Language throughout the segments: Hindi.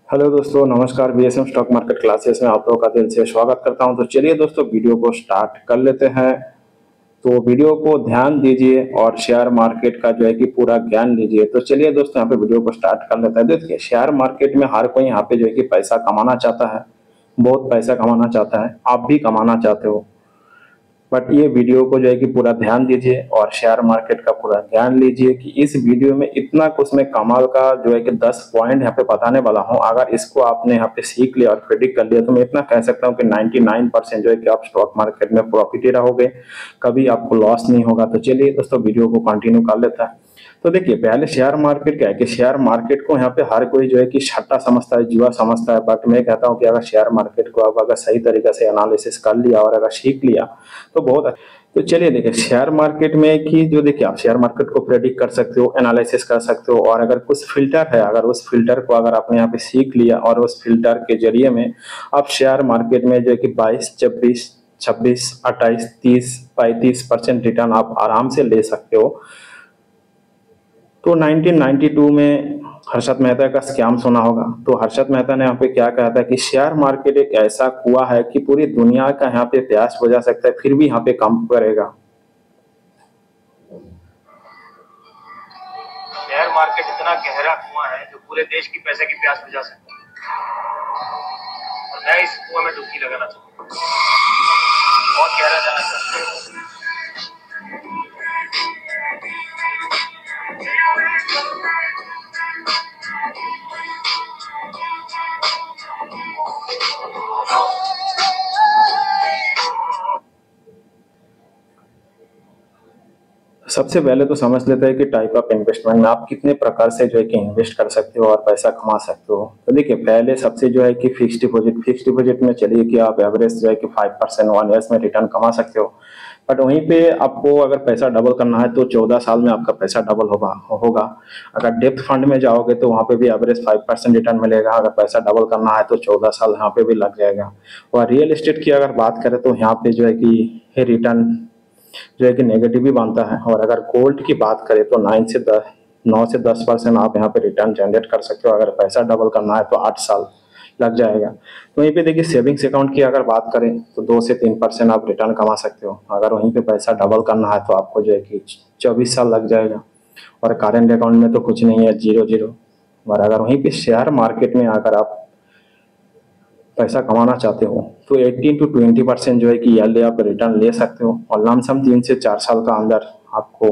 हेलो दोस्तों, नमस्कार। बीएसएम स्टॉक मार्केट क्लासेस में आप लोगों का दिल से स्वागत करता हूं। तो चलिए दोस्तों, वीडियो को स्टार्ट कर लेते हैं। तो वीडियो को ध्यान दीजिए और शेयर मार्केट का जो है कि पूरा ज्ञान लीजिए। तो चलिए दोस्तों, यहाँ पे वीडियो को स्टार्ट कर लेते हैं। देखिए, शेयर मार्केट में हर कोई यहाँ पे जो है कि पैसा कमाना चाहता है, बहुत पैसा कमाना चाहता है। आप भी कमाना चाहते हो, बट ये वीडियो को जो है कि पूरा ध्यान दीजिए और शेयर मार्केट का पूरा ज्ञान लीजिए कि इस वीडियो में इतना कुछ मैं कमाल का जो है कि 10 पॉइंट यहाँ पे बताने वाला हूँ। अगर इसको आपने यहाँ पे सीख लिया और प्रेडिक्ट कर लिया तो मैं इतना कह सकता हूँ कि 99% जो है कि आप स्टॉक मार्केट में प्रॉफिट ही रहोगे, कभी आपको लॉस नहीं होगा। तो चलिए दोस्तों, वीडियो को कंटिन्यू कर लेता है। तो देखिए, पहले शेयर मार्केट क्या है कि शेयर मार्केट को यहाँ पे हर कोई जो है कि सट्टा समझता है, जुआ समझता है। बट मैं कहता हूँ कि अगर शेयर मार्केट को आप अगर सही तरीके से एनालिसिस कर लिया और अगर सीख लिया तो बहुत अच्छा। तो चलिए देखिए, शेयर मार्केट में कि जो देखिए, आप शेयर मार्केट को प्रेडिक्ट कर सकते हो, एनालिसिस कर सकते हो, और अगर कुछ फिल्टर है, अगर उस फिल्टर को अगर आपने यहाँ पे सीख लिया और उस फिल्टर के जरिए में आप शेयर मार्केट में जो है कि 22, 24, 26, 28, 30, 35% रिटर्न आप आराम से ले सकते हो। तो 1992 में हर्षद मेहता का स्कैम सुना होगा। तो हर्षद मेहता ने यहाँ पे क्या कहा था कि शेयर मार्केट एक ऐसा कुआं है कि पूरी दुनिया का यहाँ पे प्यास बुझा सकता है, फिर भी यहाँ पे कम करेगा। शेयर मार्केट इतना गहरा कुआं है जो पूरे देश की पैसे की प्यास बुझा सकता है। और मैं इस कुआं में डुबकी लगाना चाहता हूँ, बहुत गहरा जाना चाहता हूँ। सबसे पहले तो समझ लेते हैं कि टाइप ऑफ इन्वेस्टमेंट में आप कितने प्रकार से जो है कि इन्वेस्ट कर सकते हो और पैसा कमा सकते हो। तो देखिए, पहले सबसे जो है कि फिक्स डिपॉजिट में चलिए कि आप एवरेज जो है कि 5% 1 ईयर्स में रिटर्न कमा सकते हो। बट वहीं पे आपको अगर पैसा डबल करना है तो 14 साल में आपका पैसा डबल होगा। अगर डेप्थ फंड में जाओगे तो वहाँ पे भी एवरेज 5% रिटर्न मिलेगा। अगर पैसा डबल करना है तो 14 साल यहाँ पे भी लग जाएगा। और रियल एस्टेट की अगर बात करें तो यहाँ पे जो है कि रिटर्न जो है कि नेगेटिव भी बनता है। और अगर गोल्ड की बात करें तो 9 से 10% आप यहाँ पे रिटर्न जनरेट कर सकते हो। अगर पैसा डबल करना है तो 8 साल लग जाएगा। तो वहीं पे देखिए, सेविंग्स अकाउंट की अगर बात करें तो 2 से 3% आप रिटर्न कमा सकते हो। अगर वहीं पे पैसा डबल करना है तो आपको जो है कि 24 साल लग जाएगा। और करेंट अकाउंट में तो कुछ नहीं है, 0 0। और अगर वहीं पे शेयर मार्केट में अगर आप पैसा कमाना चाहते हो तो 18 to 20% जो है कि ईयरली आप रिटर्न ले सकते हो। और लमसम 3 से 4 साल का अंदर आपको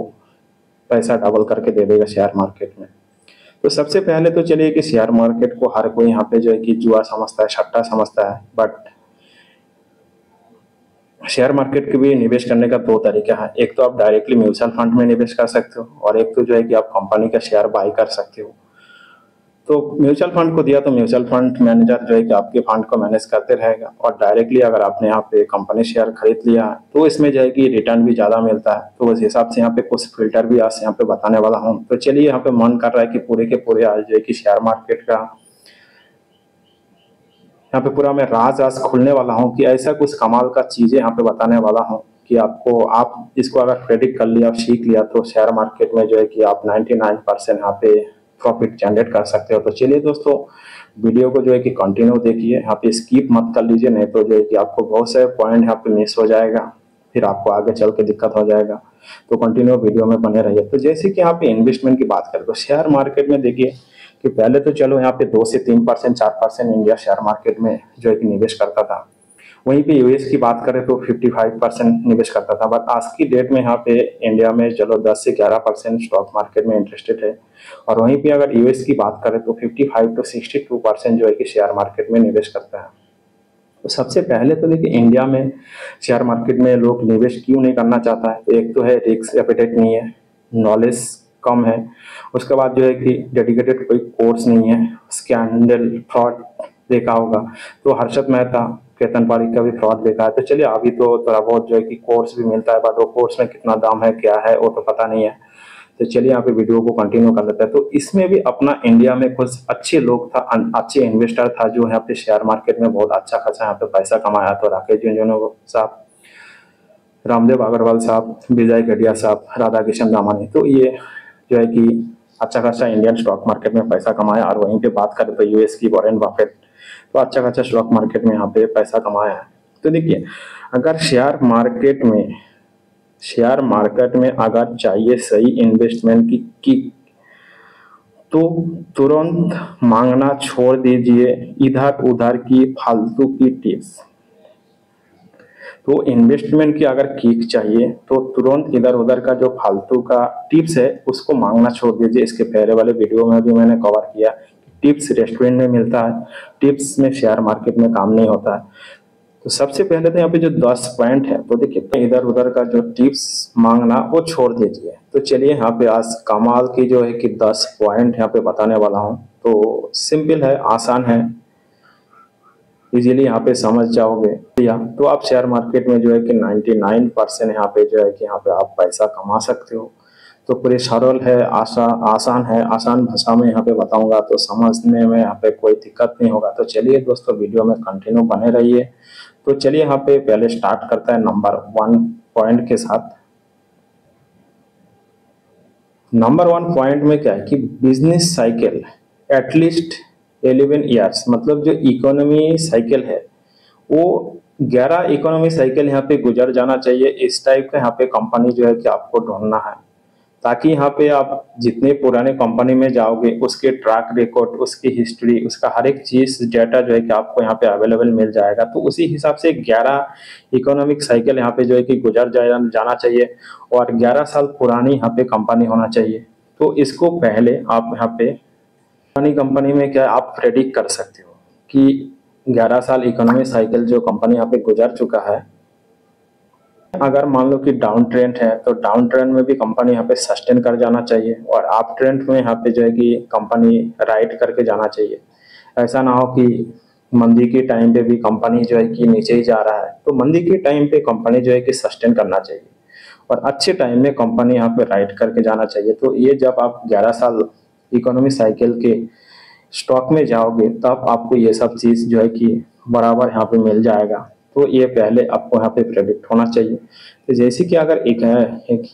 पैसा डबल करके दे देगा शेयर मार्केट में। तो सबसे पहले तो चलिए कि शेयर मार्केट को हर कोई यहाँ पे जो है कि जुआ समझता है, सट्टा समझता है। बट शेयर मार्केट के भी निवेश करने का दो तरीका है। एक तो आप डायरेक्टली म्यूचुअल फंड में निवेश कर सकते हो, और एक तो जो है कि आप कंपनी का शेयर बाई कर सकते हो। तो म्यूचुअल फंड को दिया तो म्यूचुअल फंड मैनेजर जो है कि आपके फंड को मैनेज करते रहेगा। और डायरेक्टली अगर आपने यहाँ पे कंपनी शेयर खरीद लिया है तो इसमें जो है कि रिटर्न भी ज़्यादा मिलता है। तो उस हिसाब से यहाँ पे कुछ फिल्टर भी आज यहाँ पे बताने वाला हूँ। तो चलिए, यहाँ पे मन कर रहा है कि पूरे के पूरे आज जो है कि शेयर मार्केट का यहाँ पे पूरा मैं राज खुलने वाला हूँ कि ऐसा कुछ कमाल का चीज़ें यहाँ पे बताने वाला हूँ कि आपको, आप इसको अगर प्रेडिक्ट कर लिया, सीख लिया तो शेयर मार्केट में जो है कि आप 99% यहाँ पे प्रॉफिट जनरेट कर सकते हो। तो चलिए दोस्तों, वीडियो को जो है कि कंटिन्यू देखिए, यहाँ पे स्किप मत कर लीजिए, नहीं तो जो है कि आपको बहुत सारे पॉइंट यहाँ पे मिस हो जाएगा, फिर आपको आगे चल के दिक्कत हो जाएगा। तो कंटिन्यू वीडियो में बने रहिए। तो जैसे कि यहाँ पे इन्वेस्टमेंट की बात करें तो शेयर मार्केट में देखिए कि पहले तो चलो यहाँ पे 2 से 3%, 4% इंडिया शेयर मार्केट में जो है कि निवेश करता था। वहीं पे यूएस की बात करें तो 55% निवेश करता था। बट आज की डेट में यहाँ पे इंडिया में चलो 10 से 11% स्टॉक मार्केट में इंटरेस्टेड है। और वहीं पे अगर यूएस की बात करें तो 55 to 62% जो है कि शेयर मार्केट में निवेश करता है। तो सबसे पहले तो देखिए, इंडिया में शेयर मार्केट में लोग निवेश क्यों नहीं करना चाहता है। तो एक तो है रिस्क एपेटाइट नहीं है, नॉलेज कम है। उसके बाद जो है कि डेडिकेटेड कोई कोर्स नहीं है, स्कैंडल फ्रॉड देखा होगा। तो हर्षद मेहता, केतन पारिक का भी फ्रॉड देखा है। तो चलिए, अभी तो थोड़ा बहुत जो है कि कोर्स भी मिलता है, बट वो कोर्स में कितना दाम है, क्या है, वो तो पता नहीं है। तो चलिए, यहाँ पे वीडियो को कंटिन्यू कर लेते हैं। तो इसमें भी अपना इंडिया में कुछ अच्छे लोग था, अच्छे इन्वेस्टर था जो यहाँ पे शेयर मार्केट में बहुत अच्छा खासा यहाँ पे पैसा कमाया। तो राकेश झुंझुनू साहब, रामदेव अग्रवाल साहब, विजय गढ़िया साहब, राधा किशन दामानी। तो ये जो है कि अच्छा खासा इंडियन स्टॉक मार्केट में पैसा कमाया। और वहीं पे बात करें तो यूएस की वॉरेन बफेट तो अच्छा खासा स्टॉक मार्केट में यहाँ पे पैसा कमाया है। तो देखिए, अगर शेयर मार्केट में अगर चाहिए सही इन्वेस्टमेंट की तो तुरंत मांगना छोड़ दीजिए इधर उधर की फालतू की टिप्स। तो इन्वेस्टमेंट की अगर किक चाहिए तो तुरंत इधर उधर का जो फालतू का टिप्स है उसको मांगना छोड़ दीजिए। इसके पहले वाले वीडियो में भी मैंने कवर किया, टिप्स रेस्टोरेंट में मिलता है, टिप्स में शेयर मार्केट में काम नहीं होता है। तो सबसे पहले तो यहाँ पे जो 10 पॉइंट है, तो देखिए इधर उधर का जो टिप्स मांगना वो छोड़ दीजिए। तो चलिए यहाँ पे आज कमाल की जो है कि 10 पॉइंट यहाँ पे बताने वाला हूँ। तो सिंपल है, आसान है, इजीली यहाँ पे समझ जाओगे या तो आप शेयर मार्केट में जो है कि 99% यहाँ पे जो है कि यहाँ पे आप पैसा कमा सकते हो। तो पूरे सरल है, आसान है, आसान भाषा में यहाँ पे बताऊंगा तो समझने में यहाँ पे कोई दिक्कत नहीं होगा। तो चलिए दोस्तों, वीडियो में कंटिन्यू बने रहिए। तो चलिए यहाँ पे पहले स्टार्ट करता है नंबर 1 पॉइंट के साथ। नंबर 1 पॉइंट में क्या है कि बिजनेस साइकिल एटलीस्ट 11 ईयर्स, मतलब जो इकोनॉमी साइकिल है वो 11 इकोनॉमी साइकिल यहाँ पे गुजर जाना चाहिए। इस टाइप का यहाँ पे कंपनी जो है कि आपको ढूंढना है, ताकि यहाँ पे आप जितने पुराने कंपनी में जाओगे उसके ट्रैक रिकॉर्ड, उसकी हिस्ट्री, उसका हर एक चीज डेटा जो है कि आपको यहाँ पे अवेलेबल मिल जाएगा। तो उसी हिसाब से 11 इकोनॉमिक साइकिल यहाँ पे जो है कि गुजर जाना चाहिए और 11 साल पुरानी यहाँ पे कंपनी होना चाहिए। तो इसको पहले आप यहाँ पे पुरानी कंपनी में क्या आप प्रेडिक्ट कर सकते हो कि 11 साल इकोनॉमिक साइकिल जो कंपनी यहाँ पे गुजर चुका है, अगर मान लो कि डाउन ट्रेंड है तो डाउन ट्रेंड में भी कंपनी यहाँ पे सस्टेन कर जाना चाहिए और अप ट्रेंड में यहाँ पे जो है कि कंपनी राइट करके जाना चाहिए। ऐसा ना हो कि मंदी के टाइम पे भी कंपनी जो है कि नीचे ही जा रहा है। तो मंदी के टाइम पे कंपनी जो है कि सस्टेन करना चाहिए और अच्छे टाइम में कंपनी यहाँ पे राइट करके जाना चाहिए। तो ये जब आप 11 साल इकोनॉमी साइकिल के स्टॉक में जाओगे तब आपको ये सब चीज जो है कि बराबर यहाँ पे मिल जाएगा। तो ये पहले आपको यहाँ पे प्रेडिक्ट होना चाहिए। तो जैसे कि अगर एक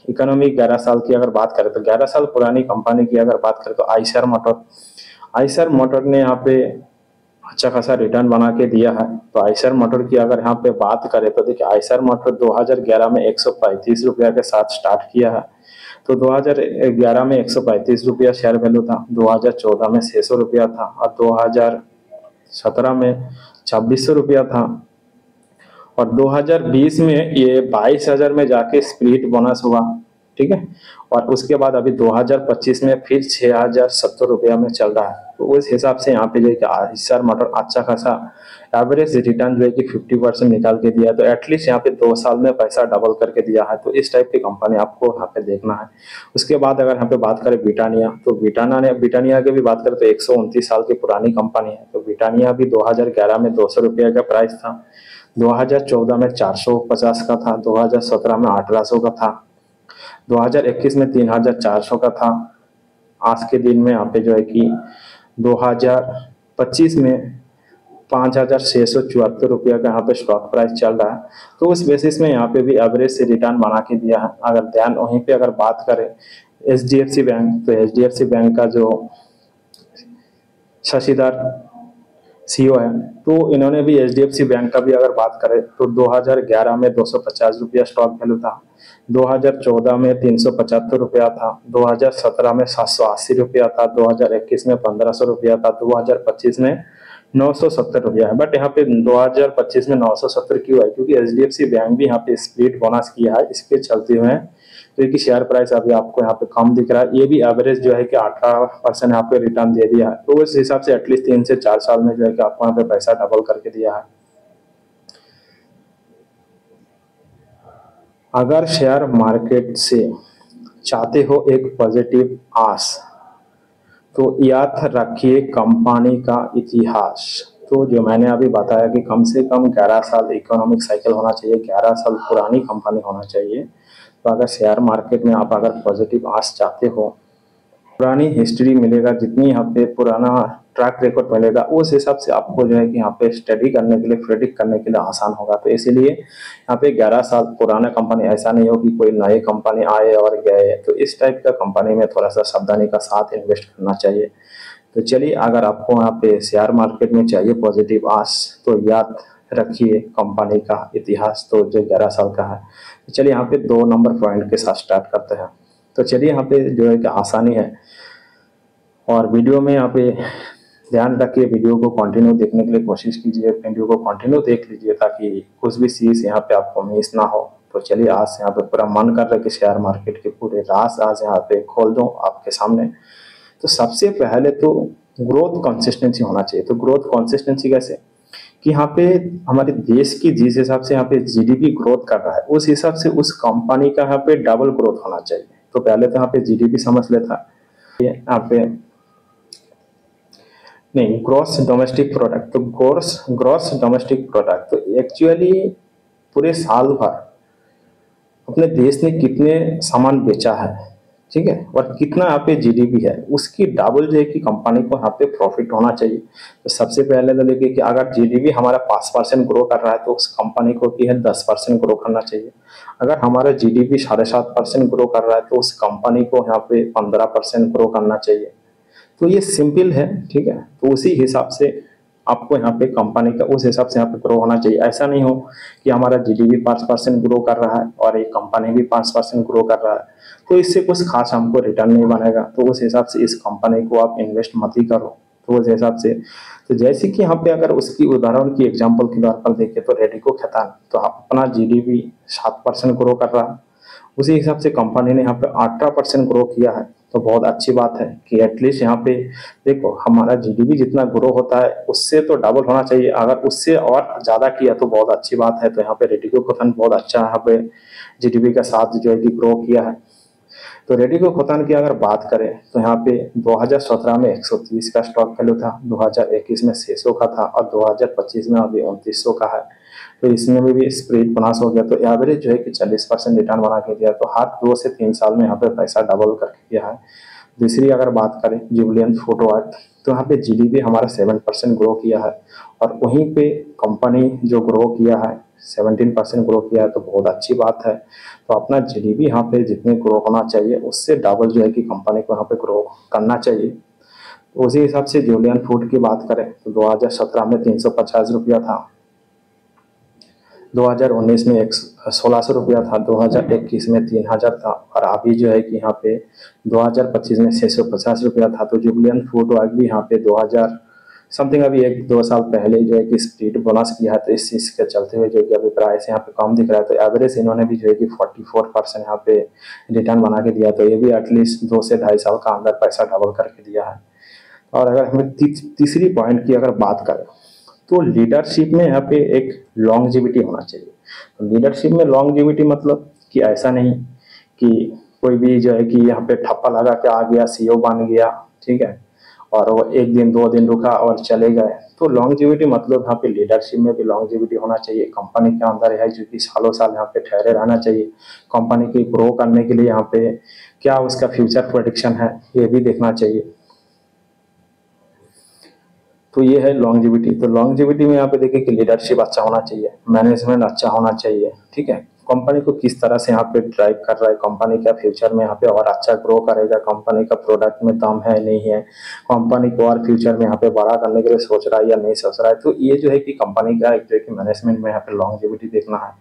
इकोनॉमी 11 साल की अगर बात करें तो 11 साल पुरानी कंपनी की अगर बात करें तो आइशर मोटर ने यहाँ पे अच्छा खासा रिटर्न बना के दिया है। तो आइशर मोटर की अगर यहाँ पे बात करें तो देखिए आइशर मोटर 2011 में 135 रुपया के साथ स्टार्ट किया है। तो 2011 में 135 रुपया शेयर वैल्यू था, 2014 में 600 रुपया था और 2017 में 2600 रुपया था और 2020 में ये 22,000 में जाके स्प्लिट बोनस हुआ, ठीक है। और उसके बाद अभी 2025 में फिर 6,070 रुपया में चल रहा है। तो उस हिसाब से यहाँ पे जो है कि आइशर मोटर अच्छा खासा एवरेज रिटर्न जो है कि 50% निकाल के दिया। तो एटलीस्ट यहाँ पे 2 साल में पैसा डबल करके दिया है। तो इस टाइप की कंपनी आपको यहाँ पे देखना है। उसके बाद अगर यहाँ पे बात करें ब्रिटानिया, तो ब्रिटानिया की भी बात करें तो 129 साल की पुरानी कंपनी है। तो ब्रिटानिया भी 2011 में 200 रुपया का प्राइस था, 2014 में 450 का था, 2017 में 1800 का था, 2021 में 3,400 का था। आज के दिन में यहाँ पे जो है कि 2025 में 5,674 रुपया का यहाँ पे स्टॉक प्राइस चल रहा है। तो उस बेसिस में यहाँ पे भी एवरेज से रिटर्न बना के दिया है। अगर ध्यान वहीं पे अगर बात करें HDFC बैंक, तो HDFC बैंक का जो शशिधर CEO है, तो इन्होंने भी HDFC बैंक का भी अगर बात करें तो 2011 में 250 रुपया स्टॉक वैल्यू था, 2014 में 375 रुपया था, 2017 में 780 रुपया था, 2021 में 1500 रुपया था, 2025 में 970 रुपया है। बट यहाँ पे 2025 में 970 क्यों है? क्योंकि HDFC बैंक भी यहाँ पे स्प्लिट बोनस किया है, इसके चलते हुए तो कि शेयर प्राइस अभी आपको यहाँ पे कम दिख रहा है। ये भी एवरेज जो है कि 18% यहाँ पे रिटर्न दे दिया है। तो उस हिसाब से एटलीस्ट 3 से 4 साल में जो है कि आपको यहाँ पे पैसा डबल करके दिया है। अगर शेयर मार्केट से चाहते हो एक पॉजिटिव आस, तो याद रखिए कंपनी का इतिहास। तो जो मैंने अभी बताया कि कम से कम 11 साल इकोनॉमिक साइकिल होना चाहिए, 11 साल पुरानी कंपनी होना चाहिए। तो अगर शेयर मार्केट में आप अगर पॉजिटिव आस चाहते हो पुरानी हिस्ट्री मिलेगा, जितनी यहाँ पे पुराना ट्रैक रिकॉर्ड मिलेगा, उस हिसाब से आपको जो है कि यहाँ पे स्टडी करने के लिए, प्रेडिक्ट करने के लिए आसान होगा। तो इसीलिए यहाँ पे 11 साल पुराना कंपनी, ऐसा नहीं हो कि कोई नई कंपनी आए और गए। तो इस टाइप का कंपनी में थोड़ा सा सावधानी का साथ इन्वेस्ट करना चाहिए। तो चलिए, अगर आपको यहाँ पे शेयर मार्केट में चाहिए पॉजिटिव आस, तो याद रखिए कंपनी का इतिहास तो जो 11 साल का है। तो चलिए यहाँ पे 2 नंबर पॉइंट के साथ स्टार्ट करते हैं। तो चलिए, यहाँ पे जो है कि आसानी है, और वीडियो में यहाँ पे ध्यान रखिए, वीडियो को कंटिन्यू देखने के लिए कोशिश कीजिए, वीडियो को कंटिन्यू देख लीजिए ताकि कुछ भी चीज़ यहाँ पे आपको मिस ना हो। तो चलिए, आज यहाँ पे पूरा मन कर रहा है कि शेयर मार्केट के पूरे राज आज यहाँ पे खोल दूँ आपके सामने। तो सबसे पहले तो ग्रोथ कंसिस्टेंसी होना चाहिए। तो ग्रोथ कंसिस्टेंसी कैसे कि यहाँ पे हमारे देश की जिस हिसाब से यहाँ पे जीडीपी ग्रोथ कर रहा है, उस हिसाब से उस कंपनी का यहाँ पे डबल ग्रोथ होना चाहिए। तो पहले तो यहाँ पे जीडीपी समझ लेता, यहाँ पे नहीं, ग्रॉस डोमेस्टिक प्रोडक्ट। तो ग्रॉस डोमेस्टिक प्रोडक्ट तो एक्चुअली पूरे साल भर अपने देश ने कितने सामान बेचा है, ठीक है, और कितना यहाँ पे जीडीपी है, उसकी डबल जो है कि कंपनी को यहाँ पे प्रॉफिट होना चाहिए। तो सबसे पहले तो देखिए कि अगर जीडीपी हमारा 5% ग्रो कर रहा है तो उस कंपनी को की है 10% ग्रो करना चाहिए। अगर हमारा जीडीपी 7.5% ग्रो कर रहा है तो उस कंपनी को यहाँ पे 15% ग्रो करना चाहिए। तो ये सिंपल है, ठीक है। तो उसी हिसाब से आपको यहाँ पे कंपनी का उस हिसाब से यहाँ पे ग्रो होना चाहिए। ऐसा नहीं हो कि हमारा जीडीपी 5% ग्रो कर रहा है और एक कंपनी भी 5% ग्रो कर रहा है, तो इससे कुछ खास हमको रिटर्न नहीं बनेगा। तो उस हिसाब से इस कंपनी को आप इन्वेस्ट मत ही करो। तो उस हिसाब से, तो जैसे कि यहाँ पे अगर उसकी उदाहरण की एग्जाम्पल के तौर पर देखें तो रेडिको खैतान, तो अपना जीडीपी 7% ग्रो कर रहा है, उसी हिसाब से कंपनी ने यहाँ पे 18% ग्रो किया है। तो बहुत अच्छी बात है कि एटलीस्ट यहाँ पे देखो, हमारा जीडीपी जितना ग्रो होता है उससे तो डबल होना चाहिए, अगर उससे और ज्यादा किया तो बहुत अच्छी बात है। तो यहाँ पे रेडिको खैतान बहुत अच्छा यहाँ पे जीडीपी का साथ जो है कि ग्रो किया है। तो रेडिको खैतान की अगर बात करें तो यहाँ पे 2017 में 130 का स्टॉक वैल्यू था, 2021 में 600 का था और 2025 में अभी 2900 का है। तो इसमें भी स्प्रेड बोनस हो गया, तो एवरेज जो है कि 40% रिटर्न बना के दिया। तो हर 2 से 3 साल में यहाँ पे पैसा डबल करके दिया है। दूसरी अगर बात करें जुबिलियंट फुटवर्क, तो यहाँ पे जीडीपी हमारा 7% ग्रो किया है, और वहीं पे कंपनी जो ग्रो किया है 17% ग्रो किया है। तो बहुत अच्छी बात है। तो अपना जीडीपी यहाँ पे जितने ग्रो होना चाहिए उससे डबल जो है कि कंपनी को यहाँ पे ग्रो करना चाहिए। तो उसी हिसाब से जुबिलियंट फूड की बात करें तो 2017 में 350 रुपया था, 2019 में 1600 रुपया था, 2021 में 3000 था, और अभी जो है कि यहाँ पे 2025 में 650 रुपया था। तो जुबिलियंट फूडवर्क भी यहाँ पे 2000 समथिंग अभी 1-2 साल पहले जो है कि स्प्लिट बोनस किया है। तो इस चीज़ के चलते हुए जो कि अभी प्राइस यहाँ पे कम दिख रहा है। तो एवरेज इन्होंने भी जो है कि 44% यहाँ पे रिटर्न बना के दिया। तो ये भी एटलीस्ट 2 से 2.5 साल का अंदर पैसा डबल करके दिया है। और अगर हमें तीसरी पॉइंट की अगर बात करें तो लीडरशिप में यहाँ पे एक लॉन्गजिविटी होना चाहिए। तो लीडरशिप में लॉन्गजिविटी मतलब कि ऐसा नहीं कि कोई भी जो है कि यहाँ पे ठप्पा लगा के आ गया, सीईओ बन गया, ठीक है, और वो 1 दिन 2 दिन रुका और चले गए। तो लॉन्गजिविटी मतलब यहाँ पे लीडरशिप में भी लॉन्गजिविटी होना चाहिए। कंपनी के अंदर है जो कि सालों साल यहाँ पे ठहरे रहना चाहिए। कंपनी की ग्रो करने के लिए यहाँ पे क्या उसका फ्यूचर प्रेडिक्शन है ये भी देखना चाहिए। तो ये है लॉन्गजिविटी। तो लॉन्गजिविटी में यहाँ पे देखिए कि लीडरशिप अच्छा होना चाहिए, मैनेजमेंट अच्छा होना चाहिए, ठीक है, कंपनी को किस तरह से यहाँ पे ड्राइव कर रहा है, कंपनी का फ्यूचर में यहाँ पे और अच्छा ग्रो करेगा, कंपनी का प्रोडक्ट में दम है नहीं है, कंपनी को और फ्यूचर में यहाँ पे बड़ा करने के लिए सोच रहा है या नहीं सोच रहा है। तो ये जो है कि कंपनी का एक जो मैनेजमेंट में यहाँ पे लॉन्गजिविटी देखना है।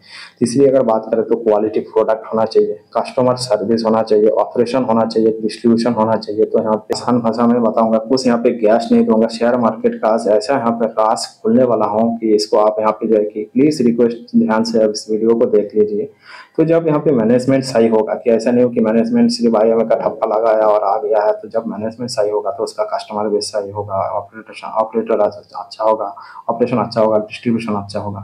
तीसरी अगर बात करें तो क्वालिटी प्रोडक्ट होना चाहिए, कस्टमर सर्विस होना चाहिए, ऑपरेशन होना चाहिए, डिस्ट्रीब्यूशन होना चाहिए। तो यहाँ पे आसान भाषा में बताऊंगा, कुछ यहाँ पे गैस नहीं दूंगा, शेयर मार्केट का ऐसा यहाँ पे राज खुलने वाला हूँ कि इसको आप यहाँ पे जो है कि प्लीज रिक्वेस्ट ध्यान से अब इस वीडियो को देख लीजिए। तो जब यहाँ पे मैनेजमेंट सही होगा, कि ऐसा नहीं हो कि मैनेजमेंट सिर्फ आई का ठप्पा लगाया और आ गया है। तो जब मैनेजमेंट सही होगा तो उसका कस्टमर बेस सही होगा, ऑपरेटर अच्छा होगा, ऑपरेशन अच्छा होगा, डिस्ट्रीब्यूशन अच्छा होगा।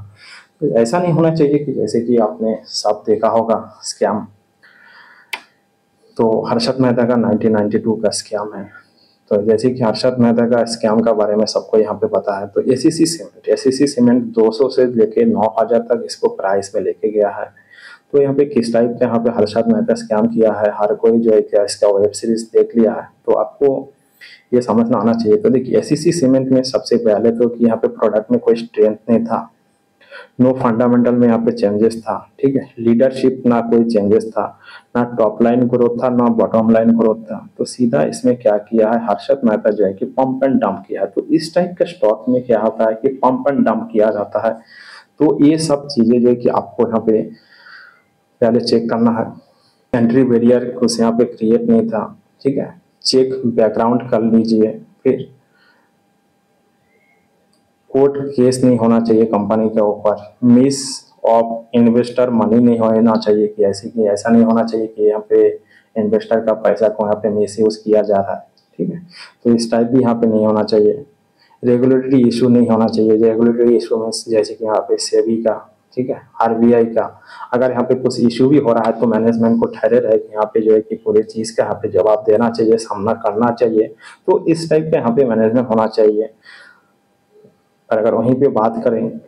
तो ऐसा नहीं होना चाहिए कि जैसे कि आपने सब देखा होगा स्कैम, तो हर्षद मेहता का 1992 का स्कैम है। तो जैसे कि हर्षद मेहता का स्कैम का बारे में सबको यहाँ पे पता है। तो एसीसी सीमेंट 200 से लेके 9000 तक इसको प्राइस में लेके गया है। तो यहाँ पे किस टाइप का यहाँ पे हर्षद मेहता स्कैम किया है, हर कोई जो है क्या इसका वेब सीरीज देख लिया है, तो आपको ये समझना आना चाहिए। तो देखिए एसीसी सीमेंट में सबसे पहले तो कि यहाँ पे प्रोडक्ट में कोई स्ट्रेंथ नहीं था, नो फंडामेंटल में यहाँ पे चेंजेस था, ठीक है, लीडरशिप ना कोई चेंजेस था, ना टॉप लाइन ग्रोथ था, ना बॉटम लाइन ग्रोथ था। तो सीधा इसमें क्या किया है हर्षद मेहता जो है कि पंप एंड डंप किया है। तो इस टाइप के स्टॉक में क्या होता है कि पंप एंड डंप किया जाता है। तो ये सब चीजें जो है कि आपको यहाँ पे पहले चेक करना है। एंट्री बैरियर कुछ यहाँ पे क्रिएट नहीं था, ठीक है, चेक बैकग्राउंड कर लीजिए। फिर कोर्ट केस नहीं होना चाहिए कंपनी के ऊपर, मिस ऑफ इन्वेस्टर मनी नहीं होना चाहिए कि ऐसा नहीं होना चाहिए कि यहाँ पे इन्वेस्टर का पैसा को यहाँ पे मिस यूज किया जा रहा है, ठीक है, तो इस टाइप भी यहाँ पे नहीं होना चाहिए। रेगुलेटरी इशू नहीं होना चाहिए, रेगुलेटरी इशू में जैसे कि यहाँ पे सेबी का, ठीक है, आरबीआई का, अगर यहाँ पे कुछ इशू भी हो रहा है तो मैनेजमेंट को ठहरे रहे कि यहाँ पे जो है कि पूरी चीज का यहाँ पे जवाब देना चाहिए, सामना करना चाहिए। तो इस टाइप का यहाँ पे मैनेजमेंट होना चाहिए। और अगर वहीं पे बात करें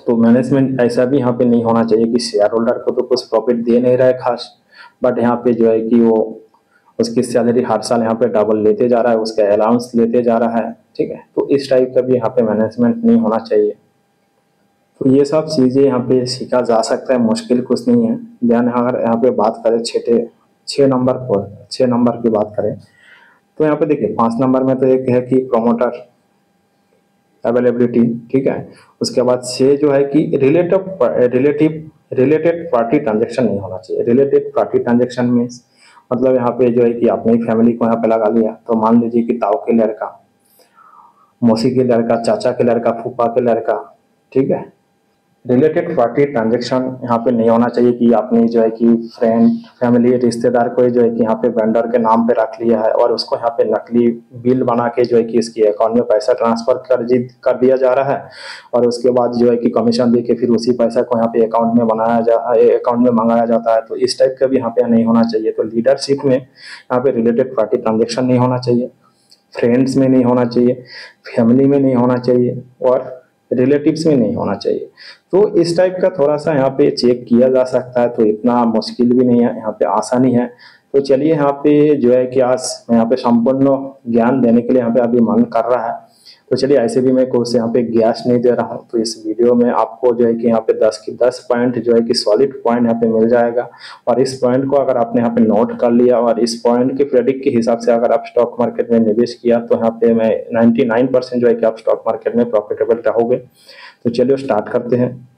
तो मैनेजमेंट ऐसा भी यहाँ पे नहीं होना चाहिए कि शेयर होल्डर को तो कुछ प्रॉफिट दे नहीं रहा है खास, बट यहाँ पे जो है कि वो उसकी सैलरी हर साल यहाँ पे डबल लेते जा रहा है, उसका अलाउंस लेते जा रहा है, ठीक है, तो इस टाइप का भी यहाँ पे मैनेजमेंट नहीं होना चाहिए। तो ये सब चीजें यहाँ पे सीखा जा सकता है, मुश्किल कुछ नहीं है। ध्यान अगर यहाँ पे बात करें 6 नंबर की बात करें तो यहाँ पे देखिए 5 नंबर में तो एक है कि प्रोमोटर अवेलेबिलिटी, ठीक है, उसके बाद से जो है कि रिलेटेड पार्टी ट्रांजेक्शन नहीं होना चाहिए। रिलेटेड पार्टी ट्रांजेक्शन मीन्स मतलब यहाँ पे जो है कि अपनी फैमिली को यहाँ पे लगा लिया, तो मान लीजिए कि ताऊ के लड़का, मौसी के लड़का, चाचा के लड़का, फूफा के लड़का, ठीक है, रिलेटेड पार्टी ट्रांजेक्शन यहाँ पे नहीं होना चाहिए कि आपने जो है कि फ्रेंड, फैमिली, रिश्तेदार को जो है कि यहाँ पे वेंडर के नाम पे रख लिया है और उसको यहाँ पे नकली बिल बना के जो है कि इसकी अकाउंट में पैसा ट्रांसफर कर दिया जा रहा है और उसके बाद जो है कि कमीशन दे के फिर उसी पैसा को यहाँ पे अकाउंट में मंगाया जाता है। तो इस टाइप का भी यहाँ पे नहीं होना चाहिए। तो लीडरशिप में यहाँ पे रिलेटेड पार्टी ट्रांजेक्शन नहीं होना चाहिए, फ्रेंड्स में नहीं होना चाहिए, फैमिली में नहीं होना चाहिए और रिलेटिव्स में नहीं होना चाहिए। तो इस टाइप का थोड़ा सा यहाँ पे चेक किया जा सकता है, तो इतना मुश्किल भी नहीं है, यहाँ पे आसानी है। तो चलिए यहाँ पे जो है कि आज मैं यहाँ पे संपूर्ण ज्ञान देने के लिए यहाँ पे अभी मन कर रहा है, तो चलिए ऐसे भी मैं कुछ यहाँ पे ज्ञास नहीं दे रहा हूँ। तो इस वीडियो में आपको जो है कि यहाँ पे 10 की 10 पॉइंट जो है कि सॉलिड पॉइंट यहाँ पे मिल जाएगा और इस पॉइंट को अगर आपने यहाँ पे नोट कर लिया और इस पॉइंट के प्रेडिक्ट के हिसाब से अगर आप स्टॉक मार्केट में निवेश किया तो यहाँ पे मैं 99% जो है कि आप स्टॉक मार्केट में प्रॉफिटेबल रहोगे। तो चलिए स्टार्ट करते हैं।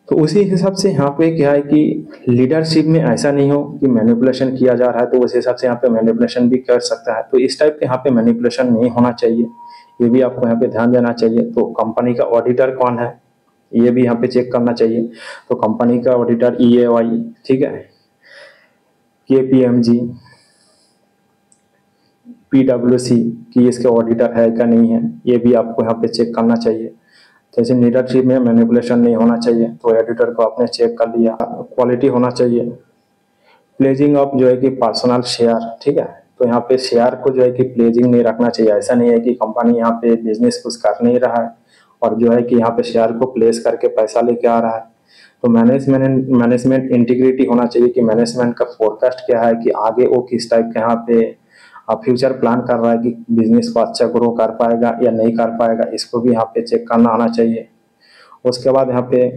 तो उसी हिसाब से यहाँ पे क्या है कि लीडरशिप में ऐसा नहीं हो कि मैनिपुलेशन किया जा रहा है, तो उस हिसाब से यहाँ पे मैनिपुलेशन भी कर सकता है। तो इस टाइप के यहाँ पे मैनिपुलेशन नहीं होना चाहिए, ये भी आपको यहाँ पे ध्यान देना चाहिए। तो कंपनी का ऑडिटर कौन है ये भी यहाँ पे चेक करना चाहिए। तो कंपनी का ऑडिटर EY, ठीक है, KPMG, PwC की इसके ऑडिटर है क्या नहीं है, ये भी आपको यहाँ पे चेक करना चाहिए। जैसे लीडरशिप में मैनिपुलेशन नहीं होना चाहिए, तो एडिटर को आपने चेक कर लिया। क्वालिटी होना चाहिए, प्लेजिंग ऑफ जो है कि पर्सनल शेयर, ठीक है, तो यहाँ पे शेयर को जो है कि प्लेजिंग नहीं रखना चाहिए। ऐसा नहीं है कि कंपनी यहाँ पे बिजनेस कुछ कर नहीं रहा है और जो है कि यहाँ पे शेयर को प्लेस करके पैसा लेके आ रहा है। तो मैनेजमेंट इंटीग्रिटी होना चाहिए कि मैनेजमेंट का फोरकास्ट क्या है कि आगे वो किस टाइप के यहाँ पे फ्यूचर प्लान कर रहा है कि बिजनेस को अच्छा ग्रो कर पाएगा या नहीं कर पाएगा, इसको भी यहाँ पे चेक करना आना चाहिए। उसके बाद यहाँ पे